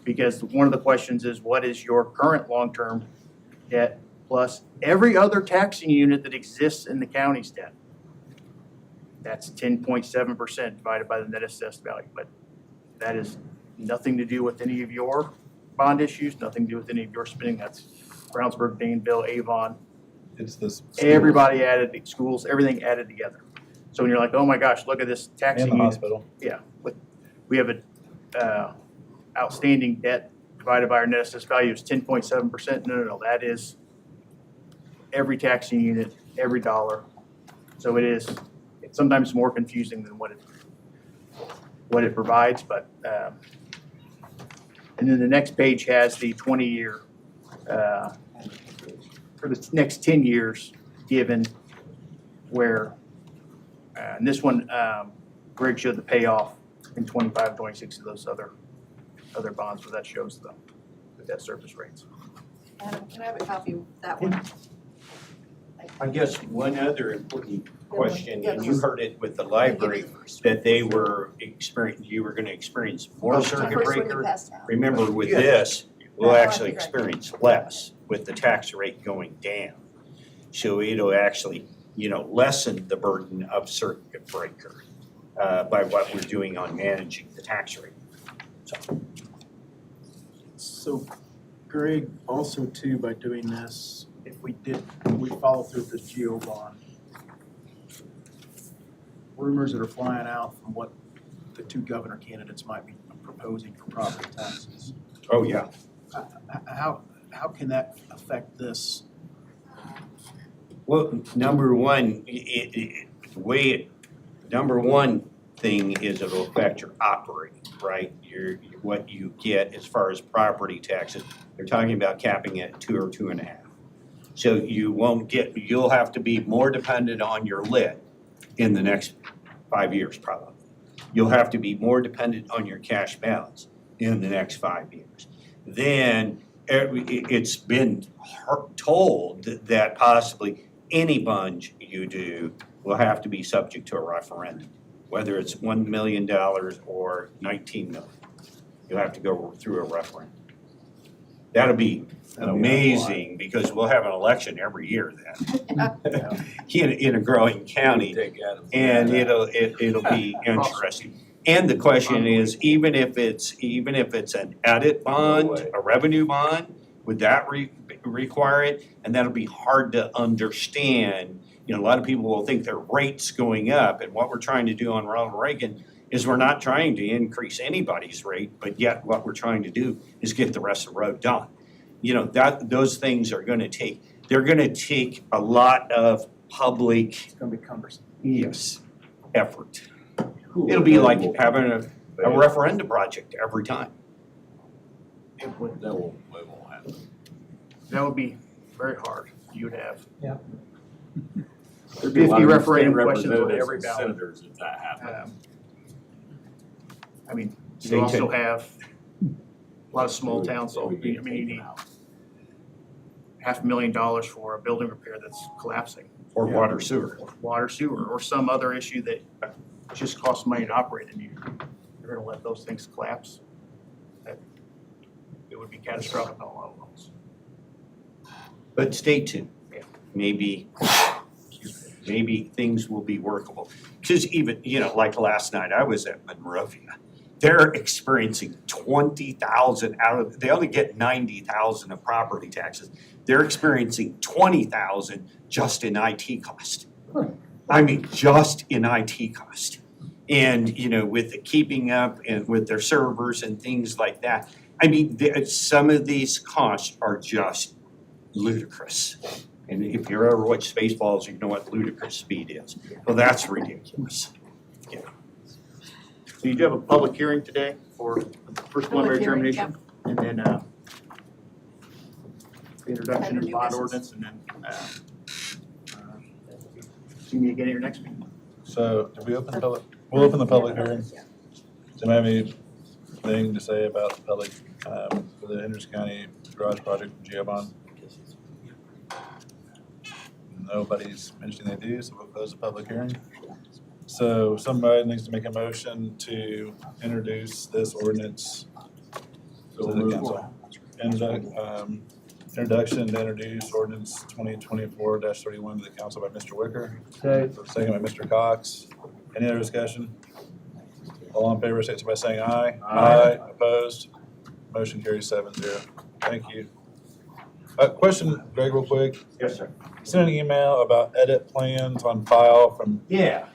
Because one of the questions is, what is your current long-term debt plus every other taxing unit that exists in the county's debt? That's 10.7% divided by the net assessed value. But that is nothing to do with any of your bond issues, nothing to do with any of your spending. That's Brownsburg, Danville, Avon, it's this. everybody added, schools, everything added together. So when you're like, oh my gosh, look at this taxing And the unit. hospital. Yeah, we have a outstanding debt divided by our net assessed value is 10.7%. No, that is every taxing unit, every dollar. So it's sometimes more confusing than what it provides, but, and then the next page has the 20-year, for the next 10 years given where, and this one, Greg showed the payoff in 25, 26 of those other bonds where that shows the debt service rates. Adam, can I have a copy of that one? I guess one other important question, Yeah, and you heard it with the library, that you were gonna experience more The circuit first one you breaker. passed out. Remember, with Yeah. this, we'll Yeah. actually experience less with the tax rate going down. So it'll actually, lessen the burden of circuit breaker by what we're doing on managing the tax rate. So Greg, also too, by doing this, if we follow through with this GEO bond, rumors that are flying out from what the two governor candidates might be proposing for property taxes. Oh, yeah. How can that affect this? Well, number one, number one thing is it'll affect your operating, right? What you get as far as property taxes, they're talking about capping at 2 or 2.5. So you'll have to be more dependent on your lit in the next 5 years probably. You'll have to be more dependent on your cash balance in the next 5 years. Then it's been told that possibly any bunch you do will have to be subject to a referendum, whether it's $1 million or 19 million. You'll have to go through a referendum. That'll be amazing, because we'll have an election every year then, in a growing county. Take Adams. And it'll be interesting. And the question is, even if it's an edit bond, way. a revenue bond, would that require it? And that'll be hard to understand. You know, a lot of people will think their rate's going up, and what we're trying to do on Ronald Reagan is we're not trying to increase anybody's rate, but yet what we're trying to do is get the rest of the road done. You know, those things are gonna take a lot of public, It's gonna be cumbersome. yes, effort. It'll be like having a referendum project every time. It would, That won't happen. That would be very hard. You would have There'd be a lot 50 of referendum state questions on representatives every and ballot. senators if that happened. I mean, Stay you also tuned. have a lot of small towns, so, I mean, you need $500,000 for a building repair that's collapsing, Or water sewer. or water sewer, or some other issue that just costs money to operate, and you're gonna let those things collapse. It would be catastrophic on a lot of levels. But stay tuned. Yeah. Maybe things will be workable. Because even, you know, like last night, I was at Monrovia. They're experiencing 20,000 they only get 90,000 of property taxes. They're experiencing 20,000 just in IT cost. I mean, just in IT cost. And, you know, with the keeping up and with their servers and things like that. I mean, some of these costs are just ludicrous. And if you ever watch Spaceballs, you know what ludicrous speed is. Well, that's ridiculous. So you do have a public hearing today for the first preliminary hearing, determination, and then the introduction of the bond ordinance, and then see me again at your next meeting. So, did we open the public, we'll open the public hearing. Does anybody have anything to say about the public, for the Henderson County garage project from Geobond? Nobody's mentioning they do, so we'll close the public hearing. So somebody needs to make a motion to introduce this ordinance to the council. Introduction to introduce ordinance 2024-31 to the council by Mr. Wicker, So, second by Mr. Cox. Any other discussion? All in favor, say so by saying aye. Aye. Opposed? Motion carries 7-0. Thank you. Question, Greg, real quick. Yes, sir. Sent an email about edit plans on file from, Yeah.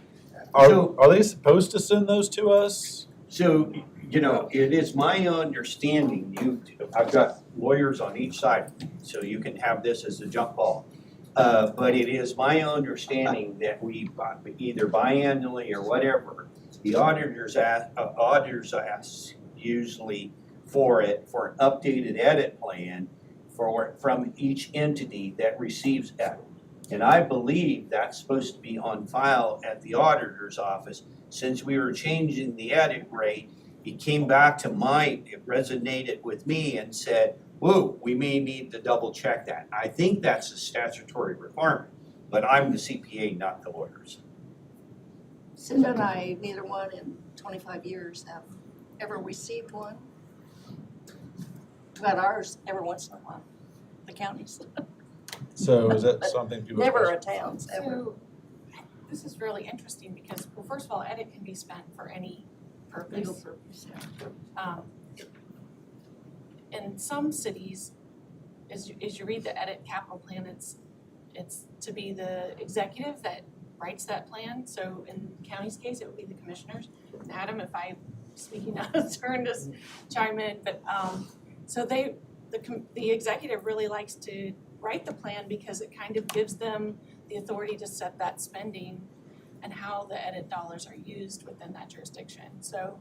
are they supposed to send those to us? So, you know, it is my understanding, I've got lawyers on each side, so you can have this as a jump ball. But it is my understanding that we, either biannually or whatever, the auditors ask usually for an updated edit plan from each entity that receives edit. And I believe that's supposed to be on file at the auditor's office. Since we were changing the edit rate, it came back to mind, it resonated with me and said, whoa, we may need to double check that. I think that's a statutory requirement, but I'm the CPA, not the lawyers. Cinda and I, neither one in 25 years have ever received one. Got ours every once in a while, the counties. So is that something people? Never a town's ever. So, this is really interesting because, well, first of all, edit can be spent for any Legal purpose. purpose, yeah. In some cities, as you read the edit capital plan, it's to be the executive that writes that plan. So in the county's case, it would be the commissioners. And Adam, if I'm speaking out of turn, just chime in. But so the executive really likes to write the plan because it kind of gives them the authority to set that spending and how the edit dollars are used within that jurisdiction. So,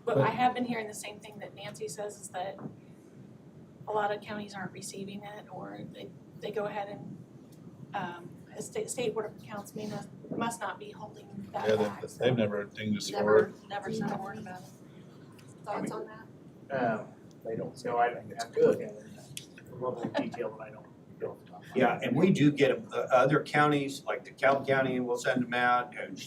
but I have been hearing the same thing that Nancy says, is that a lot of counties aren't receiving it, or they go ahead and a state board of accounts must not be holding that Yeah, back. they've never dinged us for it. Never said a word about it. Thoughts on that? They don't say anything, it's good. The level of detail that I don't Yeah, and we do get them, other counties, like DeKalb County will send them out, and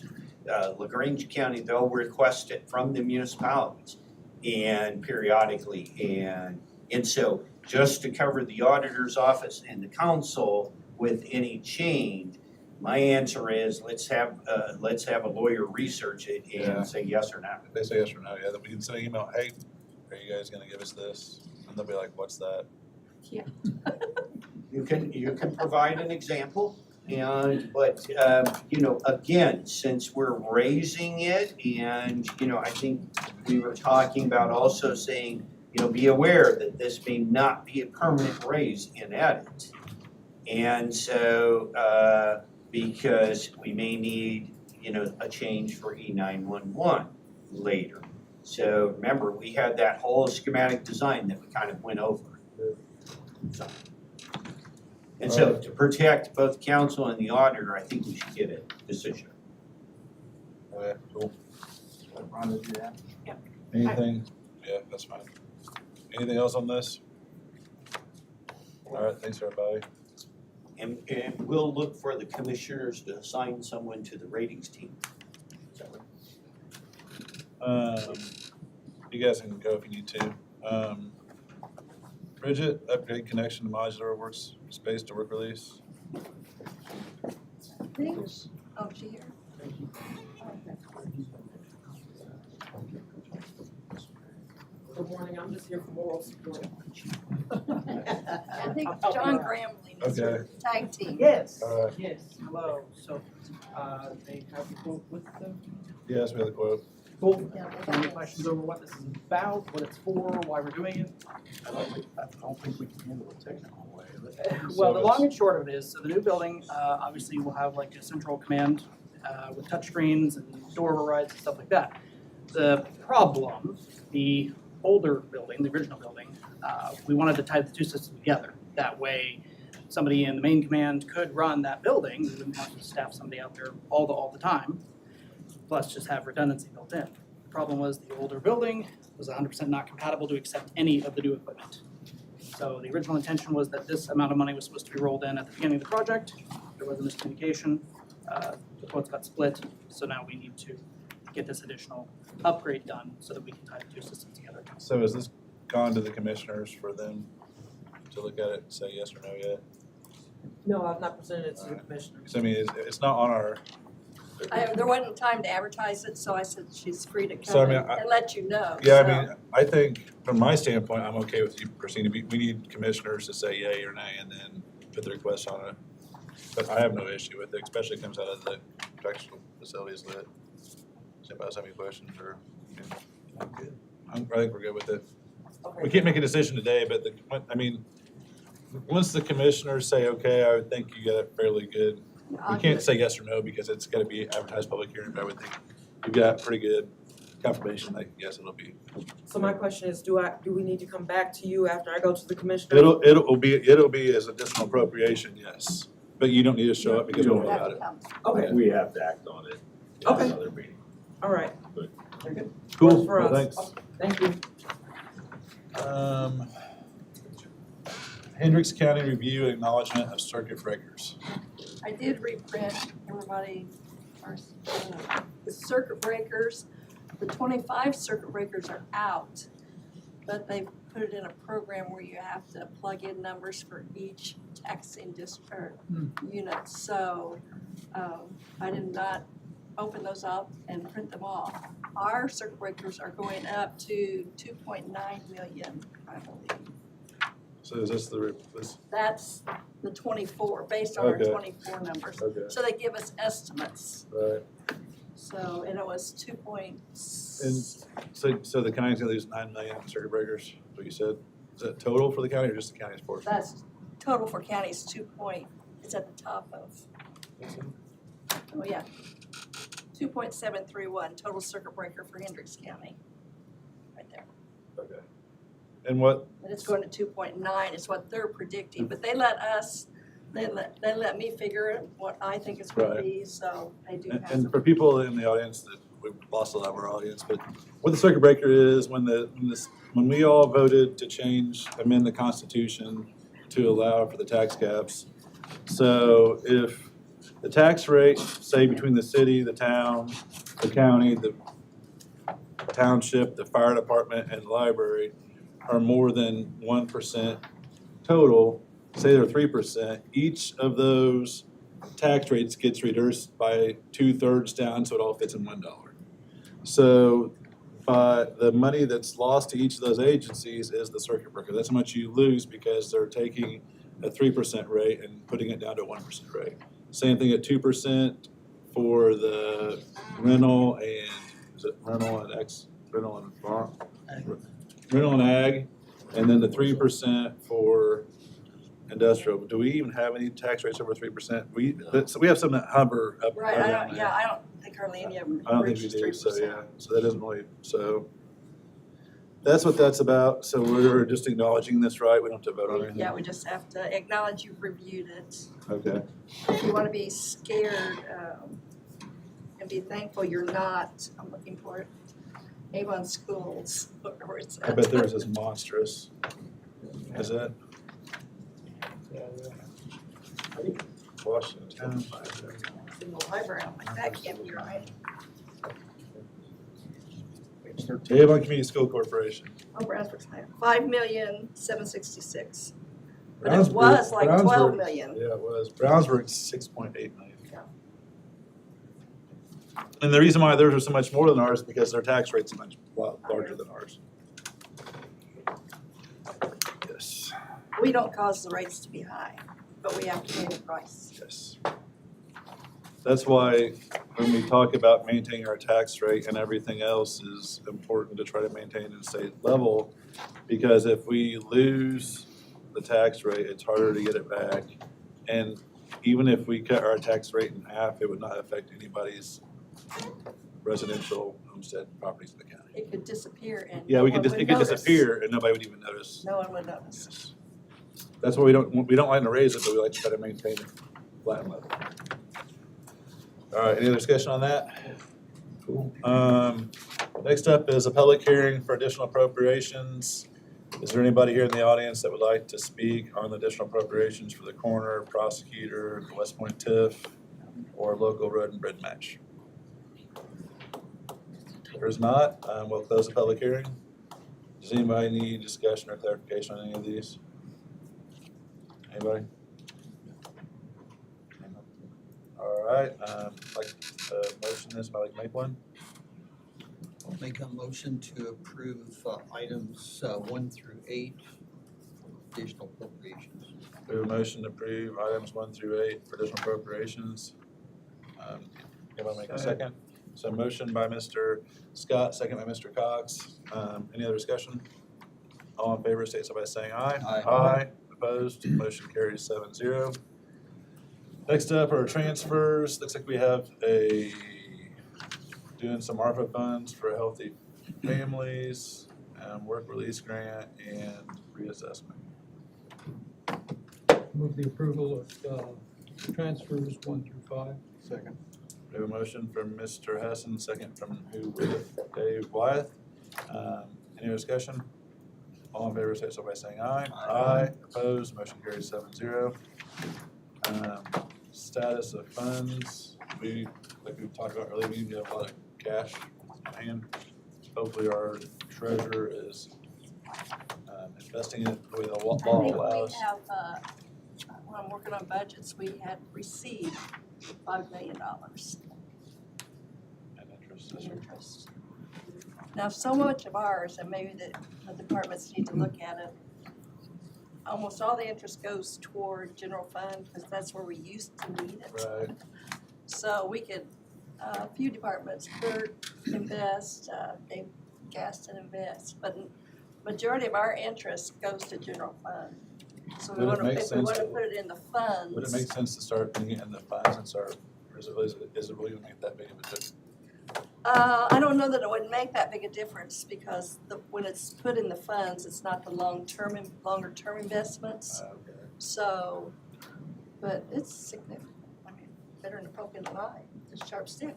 LaGrange County, they'll request it from the municipalities and periodically, and so just to cover the auditor's office and the council with any change, my answer is, let's have a lawyer research it Yeah. and say yes or no. If they say yes or no, yeah, then we can send an email, hey, are you guys gonna give us this? And they'll be like, what's that? You can provide an example, but, again, since we're raising it, and, I think we were talking about also saying, be aware that this may not be a permanent raise in edit. And so, because we may need, a change for E911 later. So remember, we had that whole schematic design that we kind of went over. So. And so to protect both council and the auditor, I think we should get a decision. Okay, cool. Rhonda, do that? Anything? Yeah, that's fine. Anything else on this? All right, thanks, everybody. And we'll look for the commissioners to assign someone to the ratings team. Is that right? You guys can go if you need to. Bridget, upgrade connection to modular workspace to work release. Thanks. Oh, she here? Good morning, I'm just here for moral support. I think John Grambling is your tag team. Yes, All right. yes, hello, so, they have the quote with them. Yes, we have the quote. Cool. Yeah, Any questions over what this is about, what it's for, why we're doing it? I don't think we can handle it technical way. Well, the long and short of it is, so the new building, obviously will have like a central command, with touchscreens and door overrides and stuff like that. The problem, the older building, the original building, we wanted to tie the two systems together. That way, somebody in the main command could run that building, we wouldn't have to staff somebody out there all the time, plus just have redundancy built in. The problem was the older building was 100% not compatible to accept any of the new equipment. So the original intention was that this amount of money was supposed to be rolled in at the beginning of the project. There was a miscommunication, the quotes got split, so now we need to get this additional upgrade done so that we can tie the two systems together. So has this gone to the commissioners for them to look at it and say yes or no yet? No, I've not presented it to the Alright. commissioners. So I mean, it's not on our. There wasn't time to advertise it, so I said she's free to So, I come mean, and let you know. Yeah, I so. mean, I think from my standpoint, I'm okay with you proceeding. We need commissioners to say yay or nay and then put the request on it. But I have no issue with it, especially if it comes out of the correctional facilities lit. Does anybody else have any questions or? I'm good. I think we're good with it. Okay. We can't make a decision today, but once the commissioners say, okay, I would think you got it fairly good. We can't say yes or no because it's gotta be advertised public hearing, but I would think you've got pretty good confirmation that yes, it'll be. So my question is, do we need to come back to you after I go to the commissioner? It'll be as additional appropriation, yes, but you don't need to show up because we know You have about to it. come. Okay, We have to act on it in Okay. another meeting. all right. Good. Very good. Cool, Works for well, us. thanks. Thank you. Hendricks County review and acknowledgement of circuit breakers. I did reprint everybody, the circuit breakers. The 25 circuit breakers are out, but they put it in a program where you have to plug in numbers for each taxing unit. So I did not open those up and print them off. Our circuit breakers are going up to 2.9 million, I believe. So is this this? That's the 24, based on our Okay. 24 numbers. Okay, So they give us estimates. right. So, and it was 2 points. So the county's gonna lose 9 million circuit breakers, what you said? Is that total for the county or just the county's portion? That's total for counties, 2 point, it's at the top of, oh yeah. 2.731 total circuit breaker for Hendricks County. Right there. Okay. And what, And it's going to 2.9 is what they're predicting, but they let us, they let me figure it, what I think it's gonna Right. be, so they do have and some. for people in the audience that, we've lost a lot of our audience, but what the circuit breaker is, when we all voted to amend the Constitution to allow for the tax caps. So if the tax rate, say between the city, the town, the county, the township, the fire department, and library are more than 1% total, say they're 3%, each of those tax rates gets reduced by 2/3 down, so it all fits in $1. So the money that's lost to each of those agencies is the circuit breaker. That's how much you lose because they're taking a 3% rate and putting it down to a 1% rate. Same thing at 2% for the rental and, is it rental and farm? Rental and ag, and then the 3% for industrial. Do we even have any tax rates over 3%? So we have some that hover up. Right, right I around don't, there. yeah, I don't think hardly any of them I don't think we reaches do, 3%. so yeah, so that doesn't really, so that's what that's about. So we're just acknowledging this, right? We don't have to vote on anything? Yeah, we just have to acknowledge you've reviewed it. Okay, If you wanna be scared, and be thankful you're not, I'm looking for it, Avon Schools, where it's I at. bet theirs is monstrous. Is it? Washington. In the library, I'm like, that can't be right. Avon Community School Corporation. Oh, Brownsburg's higher, 5,766,000. But it was like 12 Brownsburg- million. Yeah, it was. Brownsburg's 6.8 million. Yeah. And the reason why theirs are so much more than ours is because their tax rate's much larger than ours. Yes, We don't cause the rates to be high, but we have to pay the price. yes. That's why when we talk about maintaining our tax rate and everything else is important to try to maintain and stay level. Because if we lose the tax rate, it's harder to get it back. And even if we cut our tax rate in half, it would not affect anybody's residential homestead properties in the county. It could disappear and Yeah, no we one could, would it could notice. disappear and nobody would even notice. No one would notice. Yes. That's why we don't like to raise it, but we like to try to maintain it flat and level. All right, any other discussion on that? Cool. Next up is a public hearing for additional appropriations. Is there anybody here in the audience that would like to speak on the additional appropriations for the coroner, prosecutor, the West Point TIF, or local road and bridge match? If there's not, we'll close the public hearing. Does anybody need discussion or clarification on any of these? Anybody? All right, like, motion this by like make one. I'll make a motion to approve items 1 through 8, additional appropriations. We have a motion to approve items 1 through 8 for additional appropriations. Anybody make a second? So motion by Mr. Scott, second by Mr. Cox. Any other discussion? All in favor, state so by saying aye. Aye. Aye, opposed, motion carries 7-0. Next up are transfers. Looks like we have doing some ARPA funds for healthy families, work release grant, and reassessment. Move the approval of transfers 1 through 5. Second. We have a motion from Mr. Hessen, second from Dave Wyeth. Any discussion? All in favor, say so by saying aye. Aye. Opposed, motion carries 7-0. Status of funds, like we talked about earlier, we have a lot of cash on hand. Hopefully our treasurer is investing it the way the law I think we allows. have, when I'm working on budgets, we had received $5 million And interest, in yes, sir. interest. Now, so much of ours, and maybe the departments need to look at it, almost all the interest goes toward general fund, because that's where we used to need it. Right, So we could, a few departments, Bert invest, Dave Gaston invest, but majority of our interest goes to general fund. So we Would it wanna, make if we sense wanna to- put it in the funds. would it make sense to start putting it in the funds and start, or is it really gonna make that big of a difference? I don't know that it would make that big a difference, because when it's put in the funds, it's not the longer term investments. Okay. So, but it's significant. I mean, better than a poke in the eye, a sharp stick.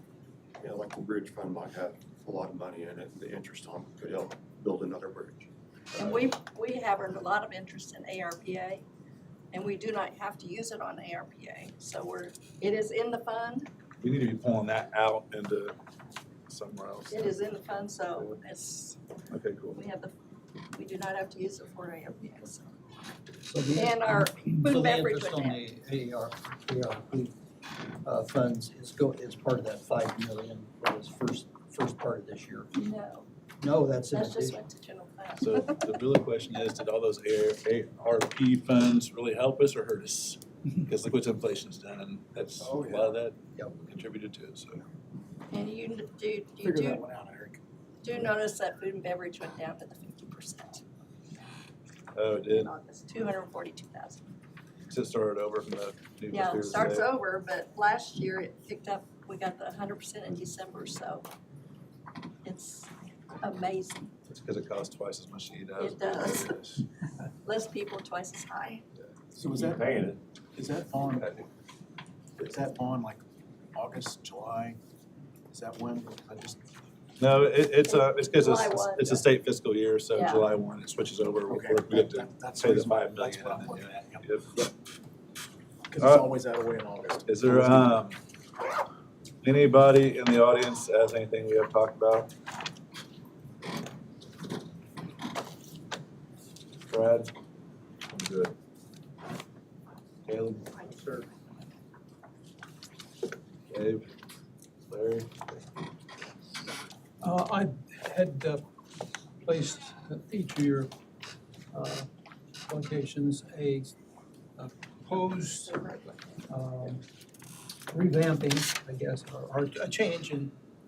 Yeah, like the bridge fund might have a lot of money in it, and the interest on it could help build another bridge. And we have earned a lot of interest in ARPA. And we do not have to use it on ARPA, so it is in the fund, We need to be pulling that out into somewhere else. it is in the fund, so it's, Okay, cool. we do not have to use it for ARPA, so. So the- And our so food the and beverage interest went on down. the ARP funds is part of that 5 million for this first part of this year. No, No, that's in that's just addition. went to general fund. So the real question is, did all those ARP funds really help us or hurt us? Because look what inflation's done, and that's, a Oh, yeah. lot of that Yep. contributed to it, so. And you Figure that one out, Eric. do notice that food and beverage went down to the 50% Oh, it did? in August, 242,000. It started over from the new Yeah, fiscal it starts year. over, but last year it picked up, we got the 100% in December, so it's amazing. It's because it costs twice as much to eat out. It does. Less people, twice as high. So is Keep that, paying it. is that bond like August, July? Is that when? I just, No, it's because July 1, it's a state fiscal year, so Yeah. July 1, it switches over. We okay, get to that's pay the reason- 5 that's million. what I'm and looking then, at, yep. yep. Because it's always that way in August. Is there, anybody in the audience that has anything we have talked about? Brad? I'm good. Caleb? Sir. Dave? Larry? I had placed at each of your locations a proposed revamping, I guess, or a change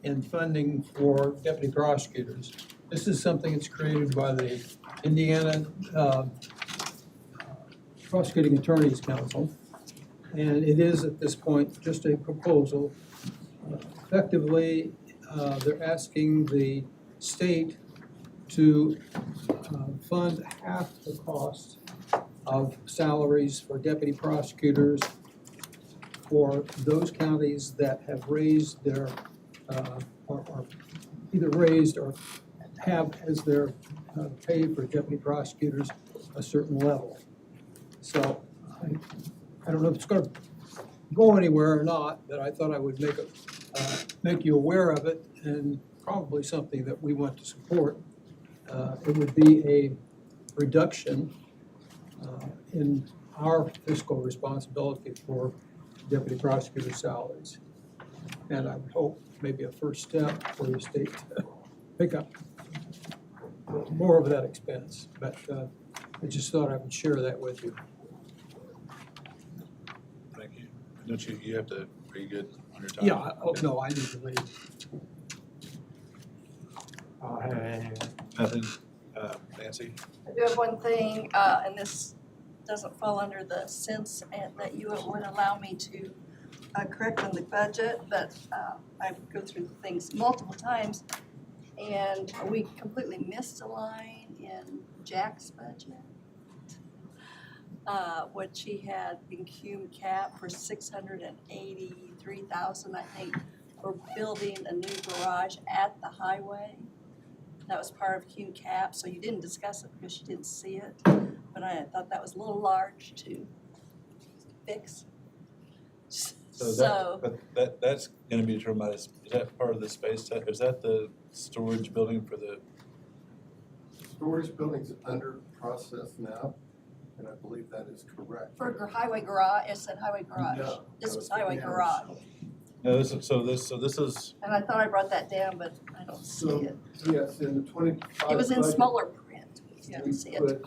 in funding for deputy prosecutors. This is something that's created by the Indiana Prosecuting Attorneys Council. And it is at this point just a proposal. Effectively, they're asking the state to fund half the cost of salaries for deputy prosecutors for those counties that have raised their, or either raised or have as their pay for deputy prosecutors a certain level. So I don't know if it's gonna go anywhere or not, but I thought I would make you aware of it, and probably something that we want to support. It would be a reduction in our fiscal responsibility for deputy prosecutor salaries. And I would hope maybe a first step for the state to pick up more of that expense, but I just thought I would share that with you. Thank you. Don't you have to, are you good on your time? Yeah, oh, no, I need to leave. Nothing, Nancy? I do have one thing, and this doesn't fall under the sense and that you would allow me to correct on the budget, but I go through things multiple times, and we completely missed a line in Jack's budget. What she had in cum cap for $683,000, I think, for building a new garage at the highway. That was part of cum cap, so you didn't discuss it because you didn't see it, but I thought that was a little large to fix. So, That's gonna be determined by, is that part of the space tech, is that the storage building for the, Storage building's under process now, and I believe that is correct. for highway garage, it said highway garage. No, This that was the highway garage. garage, no, this is, so this is, and I thought I brought that down, but I don't see So, it. yes, in the 25 It was in budget, smaller print, you didn't see it.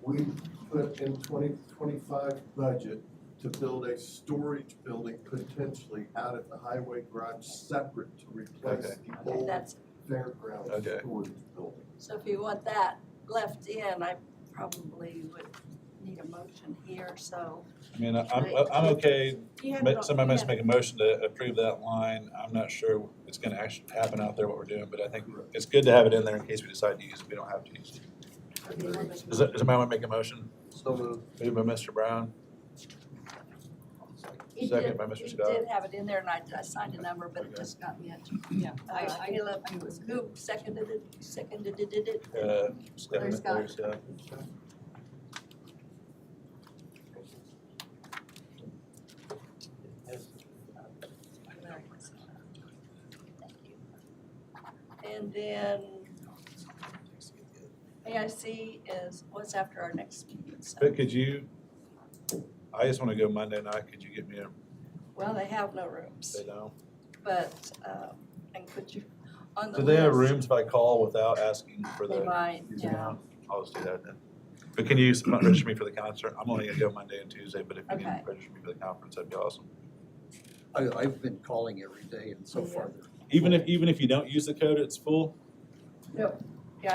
We put in 2025 budget to build a storage building potentially out at the highway garage separate to replace Okay. the Okay, old that's, fairground Okay. storage building. so if you want that left in, I probably would need a motion here, so. I mean, I'm okay, You had it on- somebody you must had- make a motion to approve that line. I'm not sure it's gonna actually happen out there, what we're doing, but I think it's good to have it in there in case we decide to use it, we don't have to use it. Does somebody wanna make a motion? So moved. Moved by Mr. Brown, He Second did- by Mr. He Scott. did have it in there, and I signed a number, but it just got me into. Yeah. Caleb, who seconded it? Stephanie Larry Scott. Larry Scott. And then AIC is what's after our next meeting, so, But could you, I just wanna go Monday night, could you get me a, well, they have no rooms, they don't? but, I can put you on the Do list. they have rooms if I call without asking for They the? might, using yeah. them? I'll just do that then. But can you register me for the concert? I'm only gonna go Monday and Tuesday, but if you Okay. can register me for the conference, that'd be awesome. I've been calling every day and so far they're Even if you don't use the code, it's full? Yeah,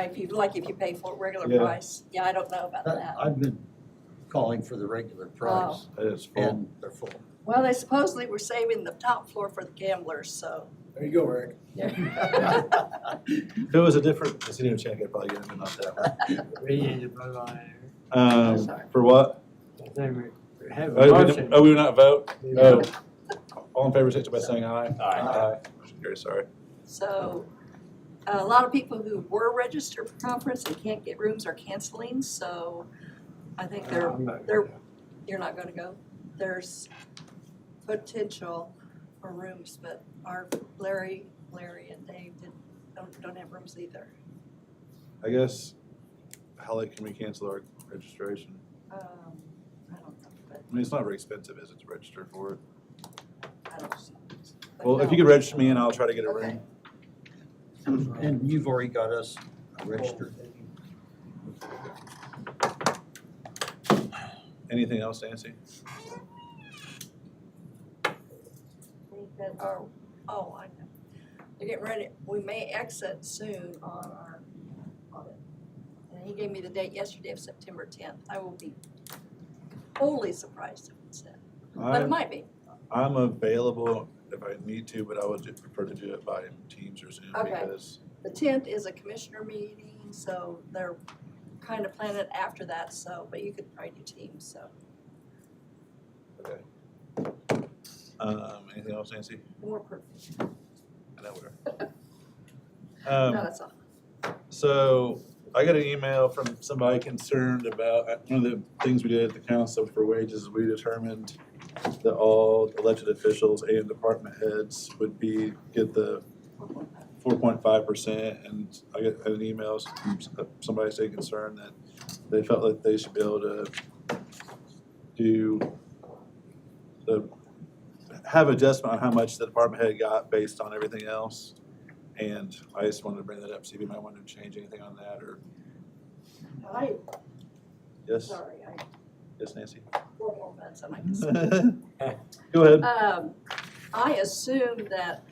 if you pay full regular Yeah. price, yeah, I don't know about that. I've been calling for the regular price It is full. and they're full. Well, they supposedly were saving the top floor for the gamblers, so. There you go, Rick. If it was a different casino check, I'd probably get them, but not that one. We need to vote on it. For what? I think we have a Oh, motion. we do not vote? We Oh, don't. all in favor, say so by saying aye. Aye. Motion carries, sorry. So, a lot of people who were registered for conference and can't get rooms are canceling, so I think I'm not they're- gonna go. you're not gonna go. There's potential for rooms, but our Larry and Dave don't have rooms either. I guess, how late can we cancel our registration? I don't know, but I mean, it's not very expensive, is it, to register for it? I don't know. But Well, if you no. could register me and I'll try to get a Okay. room. And you've already got us registered. Anything else, Nancy? Think that our, oh, I know. They're getting ready, we may exit soon on our audit. And he gave me the date yesterday of September 10th. I will be wholly surprised if it's that, but it might be. I'm available if I need to, but I would prefer to do it by Teams or Zoom Okay. because, The 10th is a commissioner meeting, so they're kind of planning it after that, so, but you could probably do Teams, so. okay. Anything else, Nancy? More perfect. I know where. No, that's all. So I got an email from somebody concerned about, one of the things we did at the council for wages, we determined that all elected officials and department heads would get the 4.5%. And I got an email from somebody saying concerned that they felt like they should be able to have adjustment on how much the department head got based on everything else. And I just wanted to bring that up, see if you might want to change anything on that, or, yes, Sorry, yes, Nancy? 4 more months, I might say. Go ahead. I assume that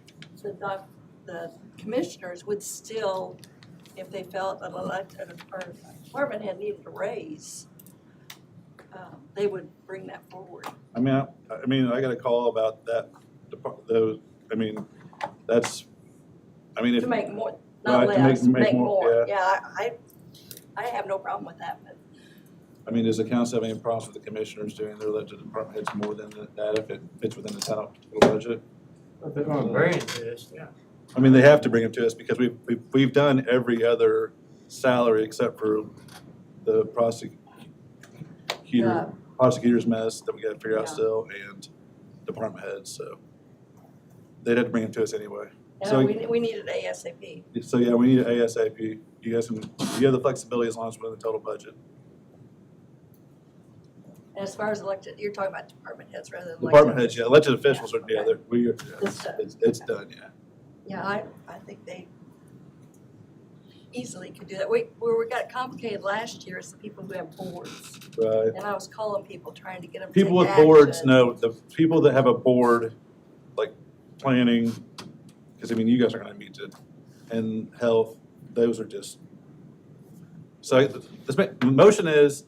the commissioners would still, if they felt an elected or department head needed a raise, they would bring that forward. I mean, I got a call about that, that's, if. To make more, Right, not to less, make make more, more. Yeah, I have no problem with that, but Does the council have any problems with the commissioners doing their elected department heads more than that if it fits within the total budget? If they're gonna bring it to us, yeah. They have to bring them to us because we've done every other salary except for the prosecutor's mess that we gotta figure out Yeah. still, and department heads, so they'd have to bring them to us anyway. yeah, So, we need it ASAP. so yeah, we need an ASAP. You guys you have the flexibility as long as it's within the total budget. And as far as elected, you're talking about department heads rather than elected. Department heads, yeah, elected officials are, yeah, Okay. it's done, yeah. Yeah, I think they easily could do that. Where we got complicated last year is the people who have boards. Right. And I was calling people, trying to get them to People with take boards, action. no, the people that have a board, like planning, because you guys are gonna meet it, and health, those are just. So the motion is,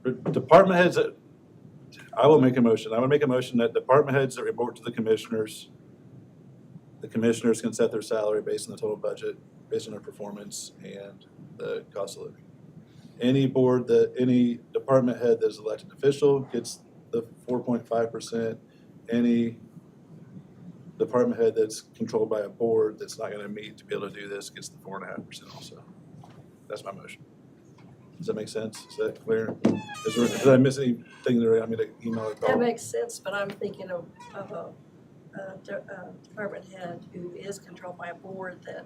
for department heads, I will make a motion, I would make a motion that department heads that report to the commissioners can set their salary based on the total budget, based on their performance and the cost of living. Any department head that is elected official gets the 4.5%. Any department head that's controlled by a board that's not gonna meet to be able to do this gets the 4.5% also. That's my motion. Does that make sense? Is that clear? Did I miss anything there? I mean, to email it. That makes sense, but I'm thinking of a department head who is controlled by a board that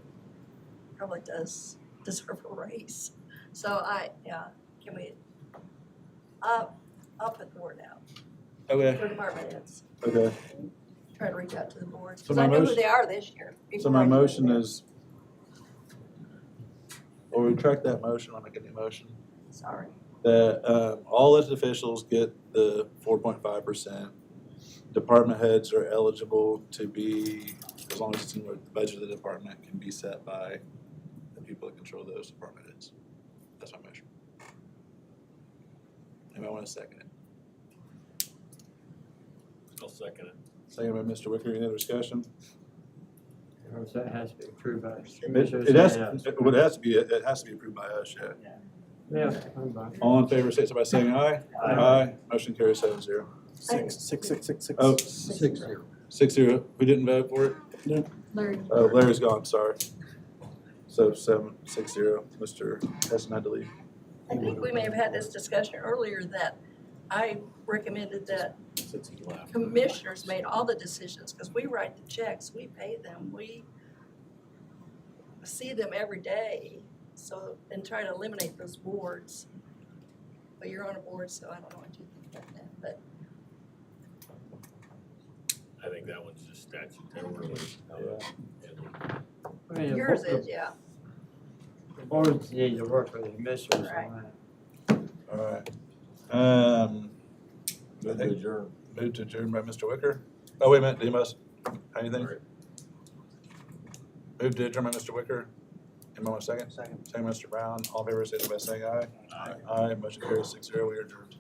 probably does deserve a raise. So can we, I'll put the word out Okay, for department heads. okay. Try to reach out to the boards, So because my I know who motion- they are this year. So People my already know motion them. is, or retract that motion, I'll make a new motion, Sorry. that, all elected officials get the 4.5%. Department heads are eligible to be, as long as it's in the budget of the department, can be set by the people that control those department heads. That's my motion. Anybody want to second it? I'll second it. Second by Mr. Wicker, any other discussion? Or that has to be approved by It Commissioner it has, Sanders. it would have to be, it has to be approved by us, yeah. Yeah, I'm fine. All in favor, say so by saying aye. Aye. Motion carries 7-0. Six. Oh, 6-0. 6-0. We didn't vote for it? Larry. Oh, Larry's gone, sorry. So 6-0. Mr. Heston had to leave. I think we may have had this discussion earlier that I recommended that Since he left. commissioners made all the decisions, because we write the checks, we pay them, we see them every day, so, and try to eliminate those boards. But you're on a board, so I don't know what you think about that, but I think that one's just statutorily. I mean, the yours bo- is, yeah. The boards need to work with the commissioners on that. All right. I Move to think adjourn. moved to adjourn by Mr. Wicker. Oh, wait a minute, Demus, anything? Right. Moved to adjourn by Mr. Wicker. Anyone want a second? Second. Second, Mr. Brown. All in favor, say so by saying aye. Aye. Motion carries 6-0. We are adjourned.